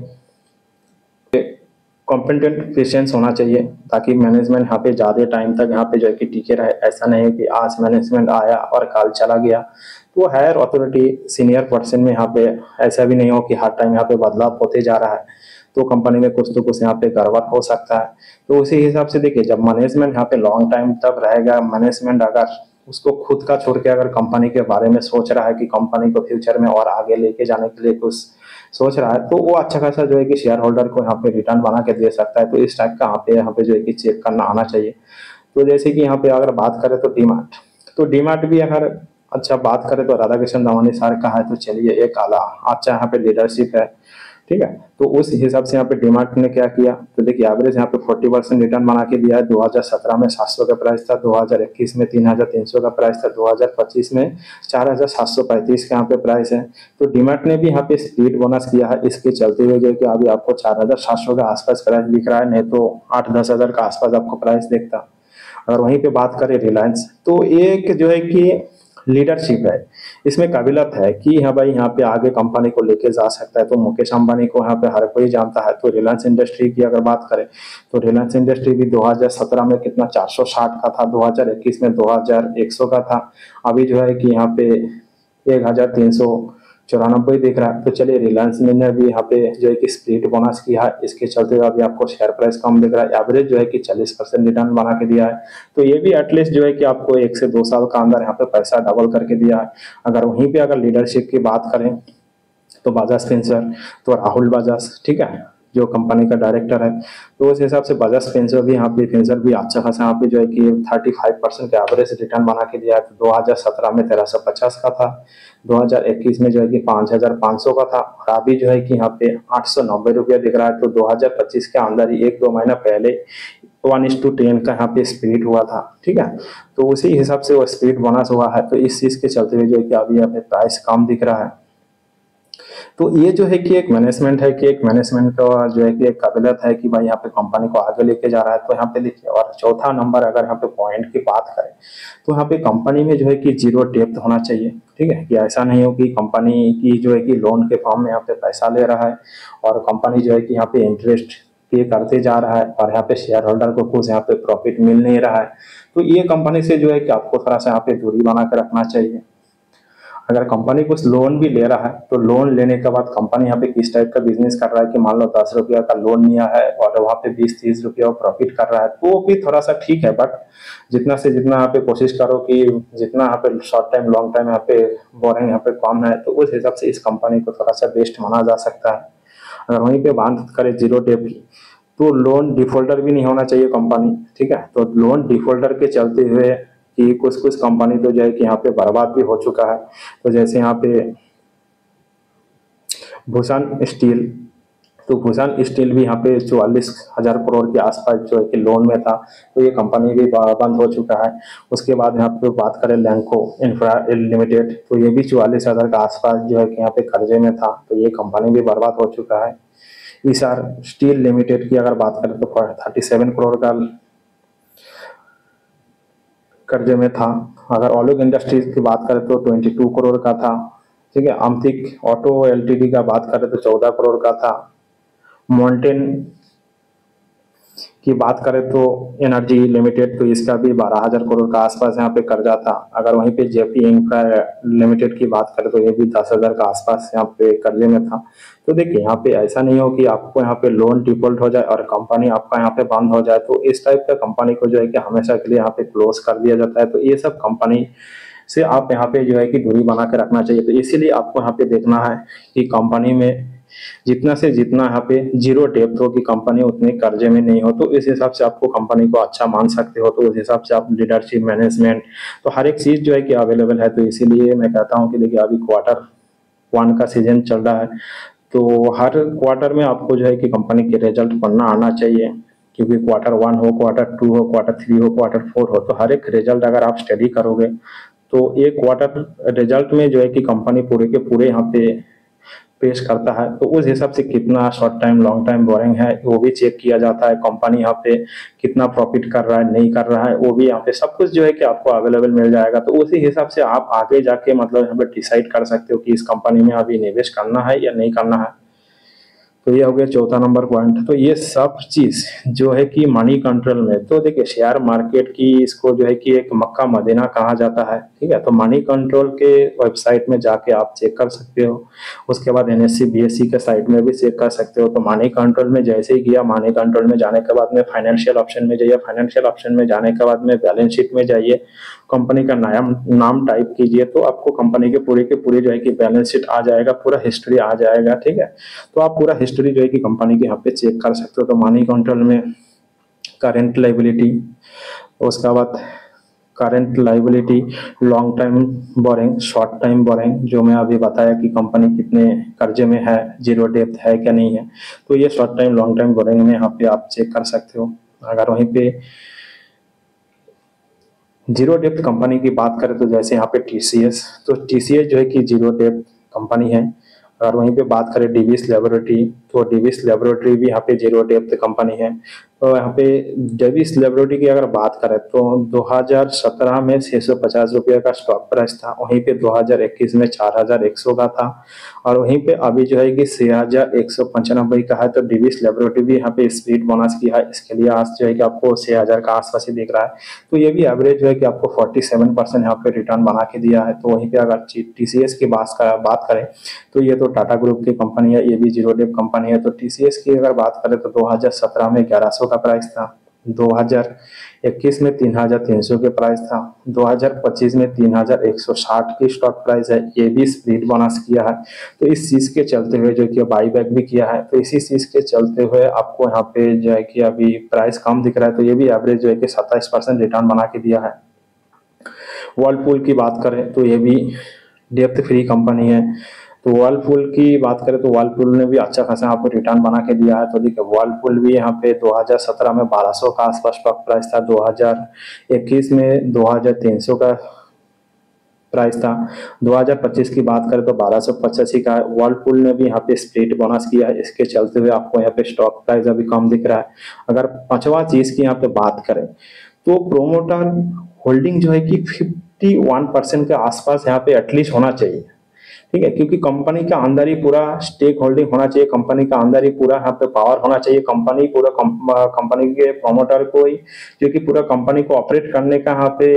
कॉम्पिटेंट पेशेंस होना चाहिए ताकि मैनेजमेंट यहाँ पे ज़्यादा टाइम तक यहाँ पे जो है कि टिके रहे। ऐसा नहीं है कि आज मैनेजमेंट आया और कल चला गया। तो हायर अथॉरिटी, सीनियर पर्सन में यहाँ पे ऐसा भी नहीं हो कि हर टाइम यहाँ पे बदलाव होते जा रहा है, तो कंपनी में कुछ तो कुछ यहाँ पे गड़बड़ हो सकता है। तो उसी हिसाब से देखिए जब मैनेजमेंट यहाँ पे लॉन्ग टाइम तक रहेगा, मैनेजमेंट अगर उसको खुद का छोड़ के अगर कंपनी के बारे में सोच रहा है कि कंपनी को फ्यूचर में और आगे लेके जाने के लिए कुछ सोच रहा है, तो वो अच्छा खासा जो है कि शेयर होल्डर को यहाँ पे रिटर्न बना के दे सकता है। तो इस टाइप का यहाँ पे जो है कि चेक करना आना चाहिए। तो जैसे कि यहाँ पे अगर बात करें तो डीमार्ट भी अगर अच्छा बात करें तो राधा कृष्ण दमानी सर का है। तो चलिए एक आला अच्छा यहाँ पे लीडरशिप है, ठीक है। तो उस हिसाब से यहाँ पे डीमार्ट ने क्या किया, तो देखिए एवरेज यहाँ पे 40% रिटर्न बना के दिया है। 2017 में 700 का प्राइस था, 2021 में 3300 का प्राइस था, 2025 में 4735 का यहाँ पे प्राइस है। तो डीमार्ट ने भी यहाँ पे स्पीड बोनस किया है, इसके चलते हुए जो है कि अभी आपको 4700 के आसपास प्राइस दिख रहा है, नहीं तो 8-10 हजार का आसपास आपको प्राइस दिखता। अगर वहीं पे बात करें रिलायंस, तो एक जो है कि लीडरशिप है, इसमें काबिलियत है कि हाँ भाई यहाँ पे आगे कंपनी को लेके जा सकता है। तो मुकेश अंबानी को यहाँ पे हर कोई जानता है। तो रिलायंस इंडस्ट्री की अगर बात करें, तो रिलायंस इंडस्ट्री भी 2017 में कितना 460 का था, 2021 में 2100 का था, अभी जो है कि यहाँ पे 1394 दिख रहा है। तो चलिए रिलायंस ने भी यहाँ पे जो है कि स्प्लिट बोनस किया है, इसके चलते हुए अभी आपको शेयर प्राइस कम दिख रहा है। एवरेज जो है कि 40% रिटर्न बना के दिया है। तो ये भी एटलीस्ट जो है कि आपको 1 से 2 साल का अंदर यहाँ पे पैसा डबल करके दिया है। अगर वहीं पे अगर लीडरशिप की बात करें, तो बजाज फिंसर, तो राहुल बजाज, ठीक है, जो कंपनी का डायरेक्टर है, तो उस हिसाब से बजाज फिंसर भी यहाँ पे अच्छा खासा यहाँ पे जो है कि 35% का एवरेज रिटर्न बना के दिया है। तो 2017 में 1350 का था, 2021 में जो है कि 5500 का था, और अभी जो है कि यहाँ पे 890 रुपया दिख रहा है। तो 2025 के अंदर ही 1-2 महीना पहले 1:10 का यहाँ पे स्प्लिट हुआ था, ठीक है। तो उसी हिसाब से वो स्प्लिट बोनस हुआ है। तो इस चीज के चलते हुए जो है कि अभी यहाँ पे प्राइस कम दिख रहा है। तो ये जो है कि एक मैनेजमेंट है कि एक मैनेजमेंट का जो है कि एक काबिलियत है कि भाई यहाँ पे कंपनी को आगे लेके जा रहा है। तो यहाँ पे देखिए, और चौथा नंबर अगर यहाँ पे पॉइंट की बात करें, तो यहाँ पे कंपनी में जो है कि जीरो डेब्ट होना चाहिए, ठीक है, कि ऐसा नहीं हो कि कंपनी की जो है कि लोन के फॉर्म में यहाँ पे पैसा ले रहा है और कंपनी जो है कि यहाँ पे इंटरेस्ट पे करते जा रहा है और यहाँ पे शेयर होल्डर को कुछ यहाँ पे प्रॉफिट मिल नहीं रहा है। तो ये कंपनी से जो है कि आपको थोड़ा सा यहाँ पे दूरी बना कर रखना चाहिए। अगर कंपनी कुछ लोन भी ले रहा है, तो लोन लेने के बाद कंपनी यहाँ पे किस टाइप का बिजनेस कर रहा है कि मान लो 10 रुपया का लोन लिया है और वहाँ पे 20-30 रुपया प्रॉफिट कर रहा है, तो वो भी थोड़ा सा ठीक है। बट जितना से जितना यहाँ पे कोशिश करो कि जितना यहाँ पे शॉर्ट टाइम लॉन्ग टाइम यहाँ पे बोरिंग यहाँ पे कम है, तो उस हिसाब से इस कंपनी को थोड़ा सा बेस्ट माना जा सकता है। अगर वहीं पे बात करें जीरो डेब्ट, तो लोन डिफॉल्टर भी नहीं होना चाहिए कंपनी, ठीक है। तो लोन डिफॉल्टर के चलते हुए कि कुछ कुछ कंपनी तो जो है कि यहाँ पे बर्बाद भी हो चुका है। तो जैसे यहाँ पे भूषण स्टील, तो भूषण स्टील भी यहाँ पे 44,000 करोड़ के आसपास जो है कि लोन में था, तो ये कंपनी भी बंद हो चुका है। उसके बाद यहाँ पे बात करें लैंको इंफ्रा लिमिटेड, तो ये भी 44,000 के आसपास जो है कि यहाँ पे कर्जे में था, तो ये कंपनी भी बर्बाद हो चुका है। ईसार स्टील लिमिटेड की अगर बात करें तो 37 करोड़ का कर्जे में था। अगर ऑलिव इंडस्ट्रीज की बात करें तो 22 करोड़ का था, ठीक है। अमतिक ऑटो एलटीडी का बात करें तो 14 करोड़ का था। माउंटेन की बात करें तो एनर्जी लिमिटेड, तो इसका भी 12,000 करोड़ का आसपास यहाँ पे कर्जा था। अगर वहीं पे जेपी इंफ्रा लिमिटेड की बात करें तो ये भी 10,000 का आसपास यहाँ पे कर्जे में था। तो देखिए यहाँ पे ऐसा नहीं हो कि आपको यहाँ पे लोन डिफॉल्ट हो जाए और कंपनी आपका यहाँ पे बंद हो जाए, तो इस टाइप का कंपनी को जो है कि हमेशा के लिए यहाँ पे क्लोज कर दिया जाता है। तो ये सब कंपनी से आप यहाँ पे जो है कि दूरी बना के रखना चाहिए। तो इसीलिए आपको यहाँ पे देखना है कि कंपनी में जितना से जितना यहाँ पे जीरो डेब्ट हो कि कंपनी उतने कर्जे में नहीं हो, तो इस हिसाब से आपको कंपनी को अच्छा मान सकते हो। तो उस हिसाब से आप लीडरशिप, मैनेजमेंट, तो हर एक चीज जो है कि अवेलेबल है। तो इसीलिए मैं कहता हूँ कि देखिए अभी Q1 का सीजन चल रहा है, तो हर क्वार्टर में आपको जो है कि कंपनी के रिजल्ट पढ़ना आना चाहिए, क्योंकि Q1 हो, Q2 हो, Q3 हो, Q4 हो, तो हर एक रिजल्ट अगर आप स्टडी करोगे तो एक क्वार्टर रिजल्ट में जो है कि कंपनी पूरे के पूरे यहाँ पे पेश करता है। तो उस हिसाब से कितना short time long time boring है वो भी चेक किया जाता है। कंपनी यहाँ पे कितना प्रॉफिट कर रहा है, नहीं कर रहा है, वो भी यहाँ पे सब कुछ जो है कि आपको अवेलेबल मिल जाएगा। तो उसी हिसाब से आप आगे जाके मतलब यहाँ पे डिसाइड कर सकते हो कि इस कंपनी में अभी निवेश करना है या नहीं करना है। तो ये हो गया चौथा नंबर पॉइंट। तो ये सब चीज जो है कि मनी कंट्रोल में, तो देखिए शेयर मार्केट की इसको जो है कि एक मक्का मदीना कहा जाता है, ठीक है। तो मनी कंट्रोल के वेबसाइट में जाके आप चेक कर सकते हो। उसके बाद NSE BSE के साइट में भी चेक कर सकते हो। तो मनी कंट्रोल में जैसे ही गया, मनी कंट्रोल में जाने के बाद में फाइनेंशियल ऑप्शन में जाइए, फाइनेंशियल ऑप्शन में जाने के बाद में बैलेंस शीट में जाइए, कंपनी का नाम टाइप कीजिए, तो आपको कंपनी के पूरे जो है कि बैलेंस शीट आ जाएगा, पूरा हिस्ट्री आ जाएगा, ठीक है। तो आप पूरा हिस्ट्री जो है कि कंपनी के यहाँ पे चेक कर सकते हो। तो मनी कंट्रोल में करेंट लायबिलिटी, उसके बाद current liability, long time boring, short time boring, जो मैं अभी बताया कि कंपनी कितने कर्जे में है, जीरो डेब्ट है क्या नहीं है, तो ये short time long time boring में यहाँ पे आप चेक कर सकते हो। अगर वहीं पे जीरो डेब्ट कंपनी की बात करें तो जैसे यहाँ पे टीसीएस, तो टीसीएस जो है कि जीरो डेब्ट कंपनी है। और वहीं पे बात करें डिविस लेबोरेटरी, तो डिविस लेबोरेटरी भी यहाँ पे जीरो डेब्ट कंपनी है। तो यहाँ पे डिविस लेबोरेटरी की अगर बात करें तो 2017 में 650 रुपये का स्टॉक प्राइस था, वहीं पे 2021 में 4100 का था, और वहीं पे अभी जो है कि 6195 का है। तो डिविस लेबोरेटरी भी यहाँ पे स्प्लिट बोनस किया है, इसके लिए आज जो है कि आपको 6000 का आसपास ही दिख रहा है। तो ये भी एवरेज जो है कि आपको 47% यहाँ पे रिटर्न बना के दिया है। तो वहीं पे अगर टीसीएस की बात करें तो ये तो टाटा ग्रुप की कंपनी है, ये भी जीरो डेब्ट कंपनी है। तो टीसीएस की अगर बात करें तो 2017 में 1100 का प्राइस था, 2021 में 3300 के प्राइस था, 2025 में 3160 की स्टॉक प्राइस है। ये भी स्प्लिट बोनस किया है। तो इस चीज के चलते हुए जो कि बाईबैक भी किया है, तो इसी चीज के चलते हुए आपको यहाँ पे जो है कि अभी प्राइस कम दिख रहा है। तो ये भी एवरेज जो है कि 27% रिटर्न बना के दिया है। वर्लपूल की बात करें तो ये भी डेब्ट फ्री कंपनी है। तो वर्लपूल की बात करें तो वर्लपूल ने भी अच्छा खासा यहाँ पे रिटर्न बना के दिया है। तो देखिए वर्लपूल भी यहाँ पे 2017 में 1200 का आसपास स्टॉक प्राइस था, 2021 में 2300 का प्राइस था, 2025 की बात करें तो 1285 का है। वर्लपूल ने भी यहाँ पे स्प्लिट बोनस किया है, इसके चलते हुए आपको यहाँ पे स्टॉक प्राइस अभी कम दिख रहा है। अगर पांचवा चीज की यहाँ पे बात करें तो प्रोमोटर होल्डिंग जो है कि 51% के आसपास यहाँ पे एटलीस्ट होना चाहिए, ठीक है, क्योंकि कंपनी का अंदर ही पूरा स्टेक होल्डिंग होना चाहिए, कंपनी का अंदर ही पूरा यहाँ पे पावर होना चाहिए, कंपनी के प्रोमोटर को ही जो कि पूरा कंपनी को ऑपरेट करने का यहाँ पे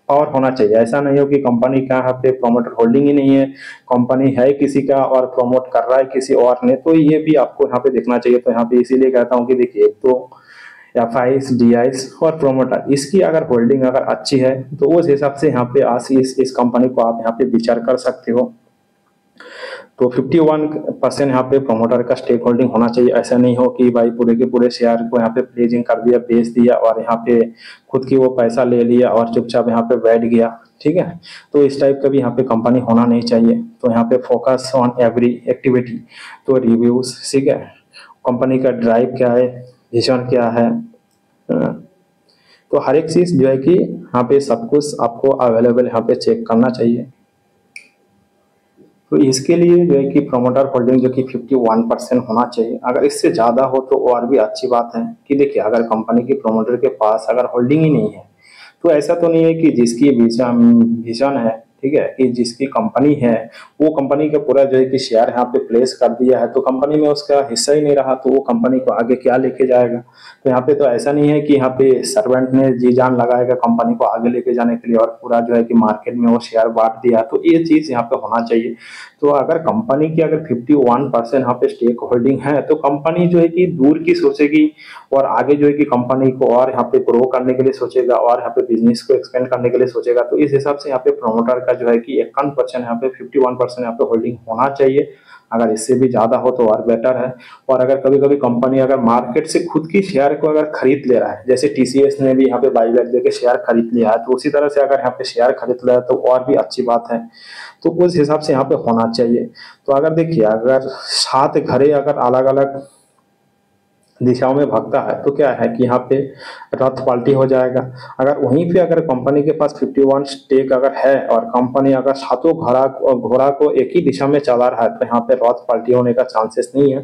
पावर होना चाहिए। ऐसा नहीं हो कि कंपनी का यहाँ पे प्रोमोटर होल्डिंग ही नहीं है, कंपनी है किसी का और प्रमोट कर रहा है किसी और ने, तो ये भी आपको यहाँ पे देखना चाहिए। तो यहाँ पे इसीलिए कहता हूँ कि देखिए एक तो एफआईस, डीआईस और प्रोमोटर, इसकी अगर होल्डिंग अगर अच्छी है तो उस हिसाब से यहाँ पे आज इस कंपनी को आप यहाँ पे विचार कर सकते हो। तो 51% यहाँ पे प्रोमोटर का स्टेक होल्डिंग होना चाहिए। ऐसा नहीं हो कि भाई पूरे के पूरे शेयर को यहाँ पे प्लेजिंग कर दिया, बेच दिया और यहाँ पे खुद की वो पैसा ले लिया और चुपचाप यहाँ पे बैठ गया, ठीक है। तो इस टाइप का भी यहाँ पे कंपनी होना नहीं चाहिए। तो यहाँ पे फोकस ऑन एवरी एक्टिविटी, तो रिव्यूज, ठीक है, कंपनी का ड्राइव क्या है, विजन क्या है, तो हर एक चीज जो है कि यहाँ पे सब कुछ आपको अवेलेबल यहाँ पे चेक करना चाहिए। तो इसके लिए जो है कि प्रोमोटर होल्डिंग जो कि 51% होना चाहिए। अगर इससे ज़्यादा हो तो और भी अच्छी बात है कि देखिए अगर कंपनी के प्रोमोटर के पास अगर होल्डिंग ही नहीं है तो ऐसा तो नहीं है कि जिसकी विजन है, ठीक है, कि जिसकी कंपनी है वो कंपनी का पूरा जो है कि शेयर यहाँ पे प्लेस कर दिया है तो कंपनी में उसका हिस्सा ही नहीं रहा, तो वो कंपनी को आगे क्या लेके जाएगा। तो यहाँ पे तो ऐसा नहीं है कि यहाँ पे सर्वेंट ने जी जान लगाएगा कंपनी को आगे लेके जाने के लिए और पूरा जो है कि मार्केट में वो शेयर बांट दिया, तो ये चीज यहाँ पे होना चाहिए। तो अगर कंपनी की अगर 51% यहाँ पे स्टेक होल्डिंग है तो कंपनी जो है कि दूर की सोचेगी और आगे जो है कि कंपनी को और यहाँ पे ग्रो करने के लिए सोचेगा और यहाँ पे बिजनेस को एक्सपेंड करने के लिए सोचेगा। तो इस हिसाब से यहाँ पे प्रोमोटर का जो है कि 51% यहाँ पे 51% यहाँ पे होल्डिंग होना चाहिए। अगर इससे भी ज्यादा हो तो और बेटर है। और अगर कभी कभी कंपनी अगर मार्केट से खुद की शेयर को अगर खरीद ले रहा है, जैसे टीसीएस ने भी यहाँ पे बाईबैक देके शेयर खरीद लिया है, तो उसी तरह से अगर यहाँ पे शेयर खरीद लिया है तो और भी अच्छी बात है। तो उस हिसाब से यहाँ पे होना चाहिए। तो अगर देखिए अगर 7 घरे अगर अलग अलग दिशाओं में भागता है तो क्या है कि यहाँ पे रथ पलटी हो जाएगा। अगर वहीं पे अगर कंपनी के पास 51 स्टेक अगर है और कंपनी अगर सातों घोड़ा को एक ही दिशा में चला रहा है तो यहाँ पे रथ पलटी होने का चांसेस नहीं है।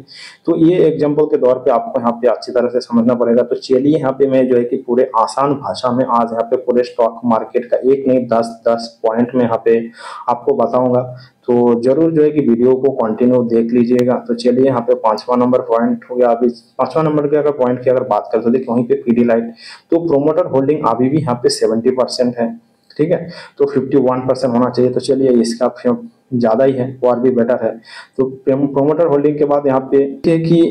तो ये एग्जांपल के दौर पे आपको यहाँ पे अच्छी तरह से समझना पड़ेगा। तो चलिए यहाँ पे मैं जो है कि पूरे आसान भाषा में आज यहाँ पे पूरे स्टॉक मार्केट का एक नहीं 10 पॉइंट में यहाँ पे आपको बताऊंगा। तो जरूर जो है कि वीडियो को कंटिन्यू देख लीजिएगा। तो चलिए यहाँ पे 5वां नंबर पॉइंट हो गया। अभी 5वां नंबर के अगर पॉइंट की अगर बात करें तो देखिए वहीं पे पीडीलाइट, तो प्रोमोटर होल्डिंग अभी भी यहाँ पे 70% है, ठीक है, तो 51% होना चाहिए। तो चलिए इसका ज्यादा ही है और भी बेटर है। तो प्रोमोटर होल्डिंग के बाद यहाँ पे कि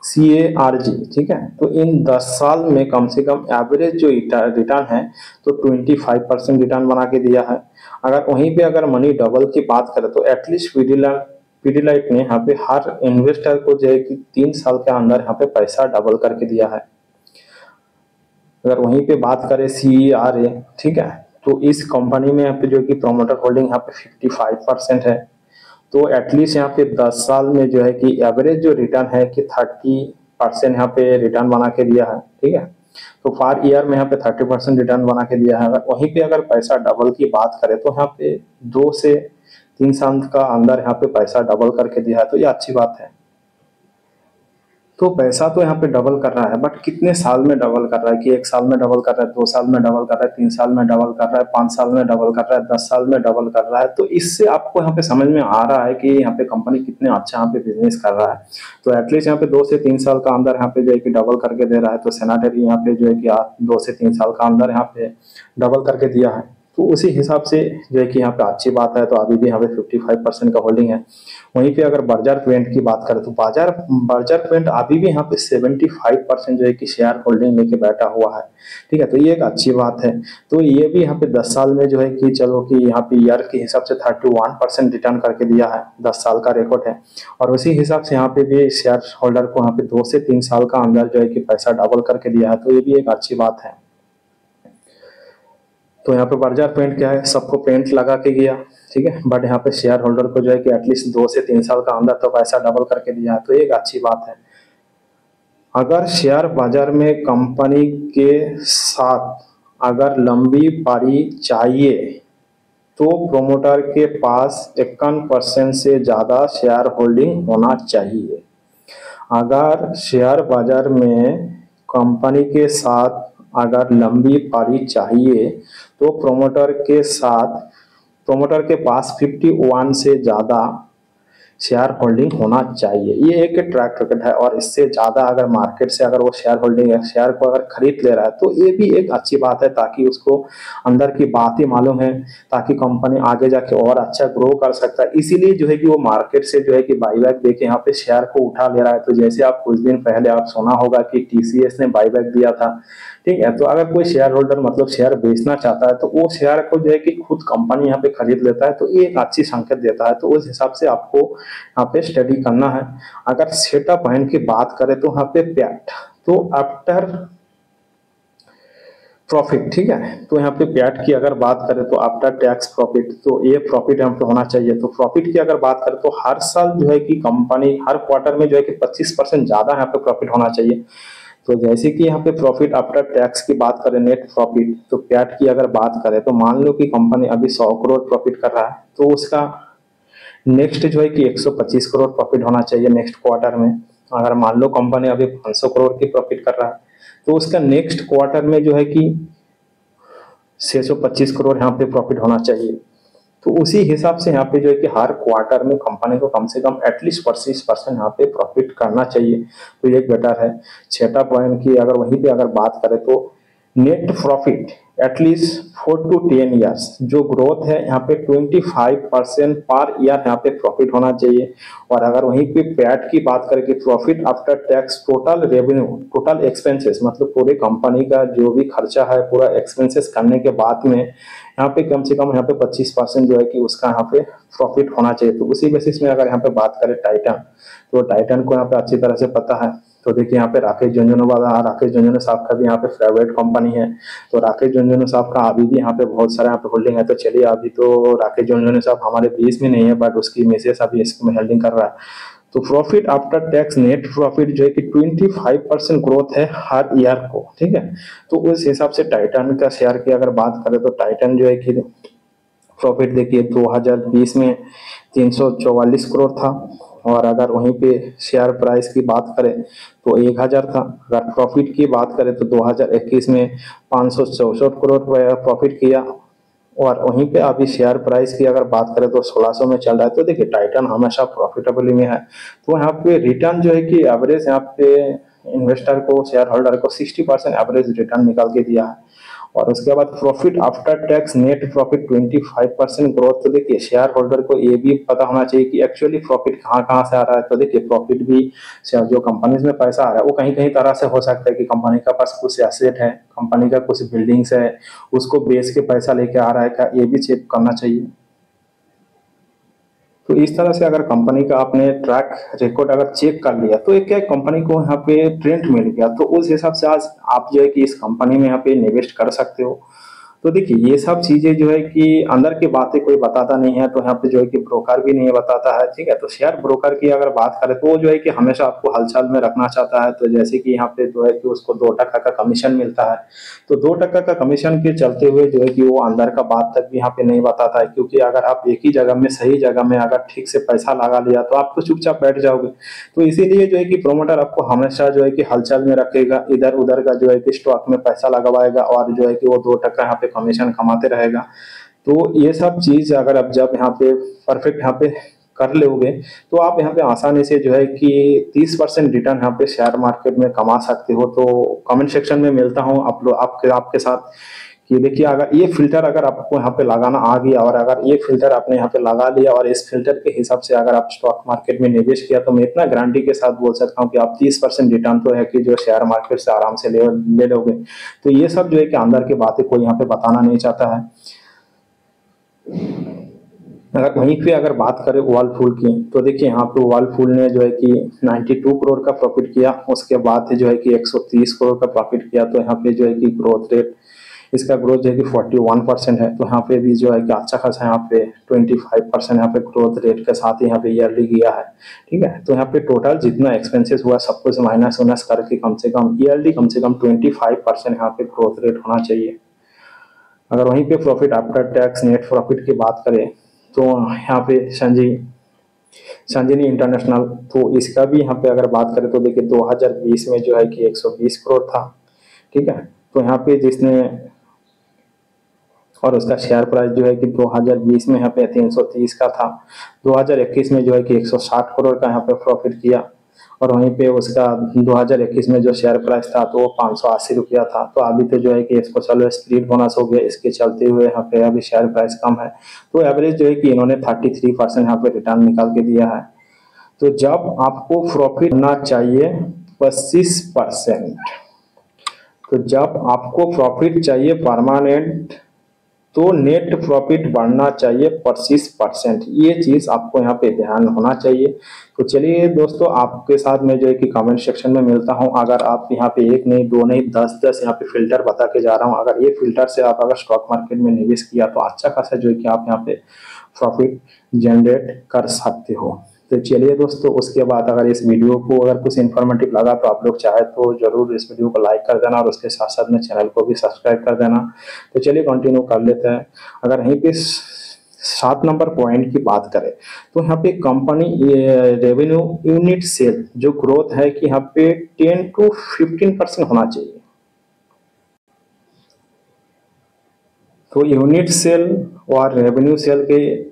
CARG, ठीक है, तो इन 10 साल में कम से कम एवरेज जो रिटर्न है तो 25% रिटर्न बना के दिया है। अगर वहीं पे अगर मनी डबल की बात करें तो एटलीस्ट पीडीलाइट ने यहाँ पे हर इन्वेस्टर को जो है कि 3 साल के अंदर यहाँ पे पैसा डबल करके दिया है। अगर वहीं पे बात करें CERA, ठीक है, तो इस कंपनी में यहाँ पे जो कि प्रोमोटर होल्डिंग यहाँ पे 55% है। तो एटलीस्ट यहाँ पे 10 साल में जो है कि एवरेज जो रिटर्न है कि 30% यहाँ पे रिटर्न बना के दिया है, ठीक है। तो पर ईयर में यहाँ पे 30% रिटर्न बना के दिया है। वहीं पे अगर पैसा डबल की बात करें तो यहाँ पे 2 से 3 साल का अंदर यहाँ पे पैसा डबल करके दिया है, तो ये अच्छी बात है। तो पैसा तो यहाँ पे डबल कर रहा है, बट कितने साल में डबल कर रहा है कि 1 साल में डबल कर रहा है, 2 साल में डबल कर रहा है, 3 साल में डबल कर रहा है, 5 साल में डबल कर रहा है, 10 साल में डबल कर रहा है। तो इससे आपको यहाँ पे समझ में आ रहा है कि यहाँ पे कंपनी कितने अच्छा यहाँ पे बिजनेस कर रहा है। तो एटलीस्ट यहाँ पे 2 से 3 साल का अंदर यहाँ पे जो है कि डबल करके दे रहा है। तो सेनाटरी यहाँ पे जो है कि 2 से 3 साल का अंदर यहाँ पे डबल करके दिया है। तो उसी हिसाब से जो है कि यहाँ पे अच्छी बात है। तो अभी भी यहाँ पे 55% का होल्डिंग है। वहीं पे अगर बर्जर पेंट की बात करें तो बर्जर पेंट अभी भी यहाँ पे 75% जो है कि शेयर होल्डिंग लेके बैठा हुआ है, ठीक है। तो ये एक अच्छी बात है। तो ये भी यहाँ पे 10 साल में जो है कि चलो कि यहाँ पे ईयर के हिसाब से 31% रिटर्न करके दिया है, 10 साल का रिकॉर्ड है। और उसी हिसाब से यहाँ पे भी शेयर होल्डर को यहाँ पे 2 से 3 साल का अंदर जो है कि पैसा डबल करके दिया है। तो ये भी एक अच्छी बात है। तो यहाँ पे बर्जर पेंट क्या है, सबको पेंट लगा के गया, ठीक है, बट यहाँ पे शेयर होल्डर को जो है कि एटलीस्ट 2 से 3 साल का अंदर तो पैसा डबल करके दिया है। तो ये एक अच्छी बात है। अगर शेयर बाजार में कंपनी के साथ अगर लंबी पारी चाहिए तो प्रोमोटर के पास 51% से ज्यादा शेयर होल्डिंग होना चाहिए। अगर शेयर बाजार में कंपनी के साथ अगर लंबी पारी चाहिए तो प्रोमोटर के पास 51 से ज्यादा शेयर होल्डिंग होना चाहिए। ये एक ट्रैक रिकॉर्ड है। और इससे ज्यादा अगर मार्केट से अगर वो शेयर होल्डिंग है, शेयर को अगर खरीद ले रहा है, तो ये भी एक अच्छी बात है, ताकि उसको अंदर की बात ही मालूम है, ताकि कंपनी आगे जाके और अच्छा ग्रो कर सकता है। इसीलिए जो है कि वो मार्केट से जो है कि बाईबैक देके यहाँ पे शेयर को उठा ले रहा है। तो जैसे आप कुछ दिन पहले आप सुना होगा कि TCS ने बाईबैक दिया था, ठीक है। तो अगर कोई शेयर होल्डर मतलब शेयर बेचना चाहता है तो वो शेयर को जो है कि खुद कंपनी यहाँ पे खरीद लेता है। तो ये एक अच्छी संकेत देता है। तो उस हिसाब से आपको यहाँ पे स्टडी करना है। अगर सेटा पॉइंट की बात करें तो यहाँ पे पैट, तो आफ्टर प्रॉफिट, ठीक है, तो यहाँ पे पैट की अगर बात करें तो आफ्टर टैक्स प्रॉफिट, तो ये प्रॉफिट यहाँ पे होना चाहिए। तो प्रॉफिट की अगर बात करें तो हर साल जो है कि कंपनी हर क्वार्टर में जो है कि 25% ज्यादा यहाँ पे प्रॉफिट होना चाहिए। तो जैसे कि यहाँ पे प्रॉफिट आफ्टर टैक्स की बात करें, नेट प्रॉफिट, तो पैट की अगर बात करें तो मान लो कि कंपनी अभी 100 करोड़ प्रॉफिट कर रहा है, तो उसका नेक्स्ट जो है कि 125 करोड़ प्रॉफिट होना चाहिए नेक्स्ट क्वार्टर में। अगर मान लो कंपनी अभी 500 करोड़ की प्रॉफिट कर रहा है, तो उसका नेक्स्ट क्वार्टर में जो है कि 625 करोड़ यहाँ पे प्रॉफिट होना चाहिए। तो उसी हिसाब से यहाँ पे जो है कि हर क्वार्टर में कंपनी को कम से कम एटलीस्ट 25% यहाँ पे प्रॉफिट करना चाहिए। तो ये बेटर है। छठा पॉइंट की अगर वहीं पे अगर बात करें तो net profit at least 4 to 10 years, जो ग्रोथ है यहाँ पे 25% पर ईयर यहाँ पे प्रॉफिट होना चाहिए। और अगर वहीं पे पैट की बात करें कि profit after tax total revenue, total expenses, मतलब पूरे कंपनी का जो भी खर्चा है पूरा एक्सपेंसेस करने के बाद में यहाँ पे कम से कम यहाँ पे 25% जो है कि उसका यहाँ पे प्रॉफिट होना चाहिए। तो उसी बेसिस में अगर यहाँ पे बात करें टाइटन, तो टाइटन को यहाँ पे अच्छी तरह से पता है। तो देखिए यहाँ पे राकेश झुनझुनू साहब का भी यहाँ पे फेवरेट कंपनी है। तो राकेश झुनझुनू साहब का अभी भी यहाँ पे बहुत सारा यहाँ पे होल्डिंग है। तो चलिए, अभी तो राकेश झुनझुनू साहब हमारे बीच में नहीं है, बट उसकी मिसेस अभी इसमें होल्डिंग कर रहा है। तो profit after tax net profit जो है कि 25% ग्रोथ है हर ईयर को, ठीक है। तो उस हिसाब से टाइटन का शेयर की अगर बात करें तो टाइटन जो है कि प्रॉफिट देखिए 2020 में 344 करोड़ था। और अगर वहीं पे शेयर प्राइस की बात करें तो 1000 था। अगर प्रॉफिट की बात करें तो 2021 में 564 करोड़ प्रॉफिट किया। और वहीं पे अभी शेयर प्राइस की अगर बात करें तो 1600 में चल रहा है। तो देखिए टाइटन हमेशा प्रॉफिटेबल में है। तो यहाँ पे रिटर्न जो है कि एवरेज यहाँ पे इन्वेस्टर को, शेयर होल्डर को 60% एवरेज रिटर्न निकाल के दिया है। और उसके बाद profit after tax net profit 25% growth. तो देखिए शेयर होल्डर को ये भी पता होना चाहिए कि एक्चुअली प्रॉफिट कहाँ से आ रहा है। तो देखिए प्रॉफिट भी जो कंपनीज में पैसा आ रहा है वो कहीं कहीं तरह से हो सकता है कि कंपनी का पास कुछ एसेट है, कंपनी का कुछ बिल्डिंग्स है, उसको बेच के पैसा लेके आ रहा है क्या, ये भी चेक करना चाहिए। तो इस तरह से अगर कंपनी का आपने ट्रैक रिकॉर्ड अगर चेक कर लिया तो एक क्या कंपनी को यहाँ पे ट्रेंड मिल गया, तो उस हिसाब से आज आप जो है कि इस कंपनी में यहाँ पे इन्वेस्ट कर सकते हो। तो देखिए ये सब चीजें जो है कि अंदर की बातें कोई बताता नहीं है, तो यहाँ पे जो है कि ब्रोकर भी नहीं बताता है, ठीक है। तो शेयर ब्रोकर की अगर बात करें तो वो जो है कि हमेशा आपको हलचल में रखना चाहता है। तो जैसे कि यहाँ पे जो है कि उसको 2% का कमीशन मिलता है, तो 2% का कमीशन के चलते हुए जो है कि वो अंदर का बात तक भी यहाँ पे नहीं बताता है, क्योंकि अगर आप एक ही जगह में सही जगह में अगर ठीक से पैसा लगा लिया तो आप तो चुपचाप बैठ जाओगे। तो इसीलिए जो है कि प्रोमोटर आपको हमेशा जो है कि हलचल में रखेगा, इधर उधर का जो है कि स्टॉक में पैसा लगवाएगा और जो है कि वो 2% यहाँ पे कमीशन कमाते रहेगा। तो ये सब चीज अगर आप जब यहाँ पे परफेक्ट यहाँ पे कर लोगे तो आप यहाँ पे आसानी से जो है कि 30% रिटर्न यहाँ पे शेयर मार्केट में कमा सकते हो। तो कमेंट सेक्शन में मिलता हूँ आप लोग आपके साथ कि देखिए अगर ये फिल्टर अगर आपको यहाँ पे लगाना आ गया और अगर ये फिल्टर आपने यहाँ पे लगा लिया और इस फिल्टर के हिसाब से अगर आप स्टॉक मार्केट में निवेश किया तो मैं इतना गारंटी के साथ बोल सकता हूँ कि आप 30% रिटर्न तो है कि जो शेयर मार्केट से आराम से ले लोगे। तो ये सब जो है कि अंदर की बातें कोई यहाँ पे बताना नहीं चाहता है। अगर वहीं पे अगर बात करें वर्लपूल की तो देखिए यहाँ पे वर्लपूल ने जो है कि 92 करोड़ का प्रॉफिट किया, उसके बाद जो है कि 130 करोड़ का प्रॉफिट किया। तो यहाँ पे जो है कि ग्रोथ रेट इसका ग्रोथ जो है कि 41% है। तो यहाँ पे भी जो है कि अच्छा खासा यहाँ पे 25% यहाँ पे ग्रोथ रेट के साथ यहाँ पे ईयरली गया है, ठीक है। तो यहाँ पे टोटल जितना एक्सपेंसेस हुआ सब कुछ माइनस वाइनस करके कम से कम ईयरली कम से कम 25% यहाँ पे ग्रोथ रेट होना चाहिए। अगर वहीं पे profit after tax net profit की बात करें तो यहाँ पे संजीवनी इंटरनेशनल, तो इसका भी यहाँ पे अगर बात करें तो देखिए 2020 में जो है कि 120 करोड़ था, ठीक है। तो यहाँ पे जिसने और उसका शेयर प्राइस जो है कि 2020 में यहाँ पे 330 का था, 2021 में जो है कि 160 करोड़ का यहाँ पे प्रॉफिट किया और वहीं पे उसका 2021 में जो शेयर प्राइस था तो वो 580 रुपया था। तो अभी तो जो है कि इसको चलो स्प्लिट बोनस हो गया, इसके चलते हुए यहाँ पे अभी शेयर प्राइस कम है। तो एवरेज जो है कि इन्होंने 33% यहाँ पे रिटर्न निकाल के दिया है। तो जब आपको प्रॉफिट होना चाहिए 25%, तो जब आपको प्रॉफिट चाहिए परमानेंट तो नेट प्रॉफिट बढ़ना चाहिए 25%। ये चीज आपको यहाँ पे ध्यान होना चाहिए। तो चलिए दोस्तों आपके साथ में जो है कि कमेंट सेक्शन में मिलता हूँ। अगर आप यहाँ पे एक नहीं दो नहीं 10 यहाँ पे फिल्टर बता के जा रहा हूँ, अगर ये फिल्टर से आप अगर स्टॉक मार्केट में निवेश किया तो अच्छा खासा जो है कि आप यहाँ पे प्रॉफिट जनरेट कर सकते हो। तो चलिए दोस्तों उसके बाद अगर इस वीडियो को अगर कुछ इन्फॉर्मेटिव लगा तो आप लोग चाहे तो जरूर इस वीडियो को लाइक कर देना और उसके साथ साथ में चैनल को भी सब्सक्राइब कर देना। तो चलिए कंटिन्यू कर लेते हैं। अगर यहीं पे 7 नंबर पॉइंट की बात करें तो यहाँ पे कंपनी रेवेन्यू यूनिट सेल जो ग्रोथ है कि यहाँ पे 10 to 15% होना चाहिए। तो यूनिट सेल और रेवेन्यू सेल के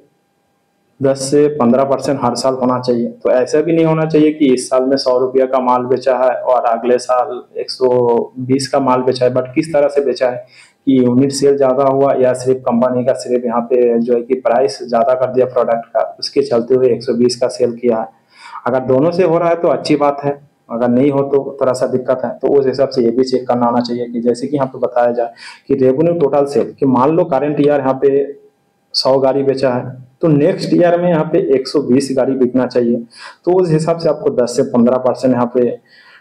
10 से 15% हर साल होना चाहिए। तो ऐसा भी नहीं होना चाहिए कि इस साल में 100 रुपया का माल बेचा है और अगले साल 120 का माल बेचा है, बट किस तरह से बेचा है कि यूनिट सेल ज्यादा हुआ या सिर्फ कंपनी का सिर्फ यहाँ पे जो है कि प्राइस ज्यादा कर दिया प्रोडक्ट का, उसके चलते हुए 120 का सेल किया है। अगर दोनों से हो रहा है तो अच्छी बात है, अगर नहीं हो तो थोड़ा सा दिक्कत है। तो उस हिसाब से ये भी चेक करना आना चाहिए कि जैसे कि यहाँ पे बताया जाए कि रेवेन्यू टोटल सेल कि मान लो करंट ईयर यहाँ पे 100 गाड़ी बेचा है तो नेक्स्ट ईयर में यहाँ पे 120 गाड़ी बिकना चाहिए। तो उस हिसाब से आपको 10 से 15% यहाँ पे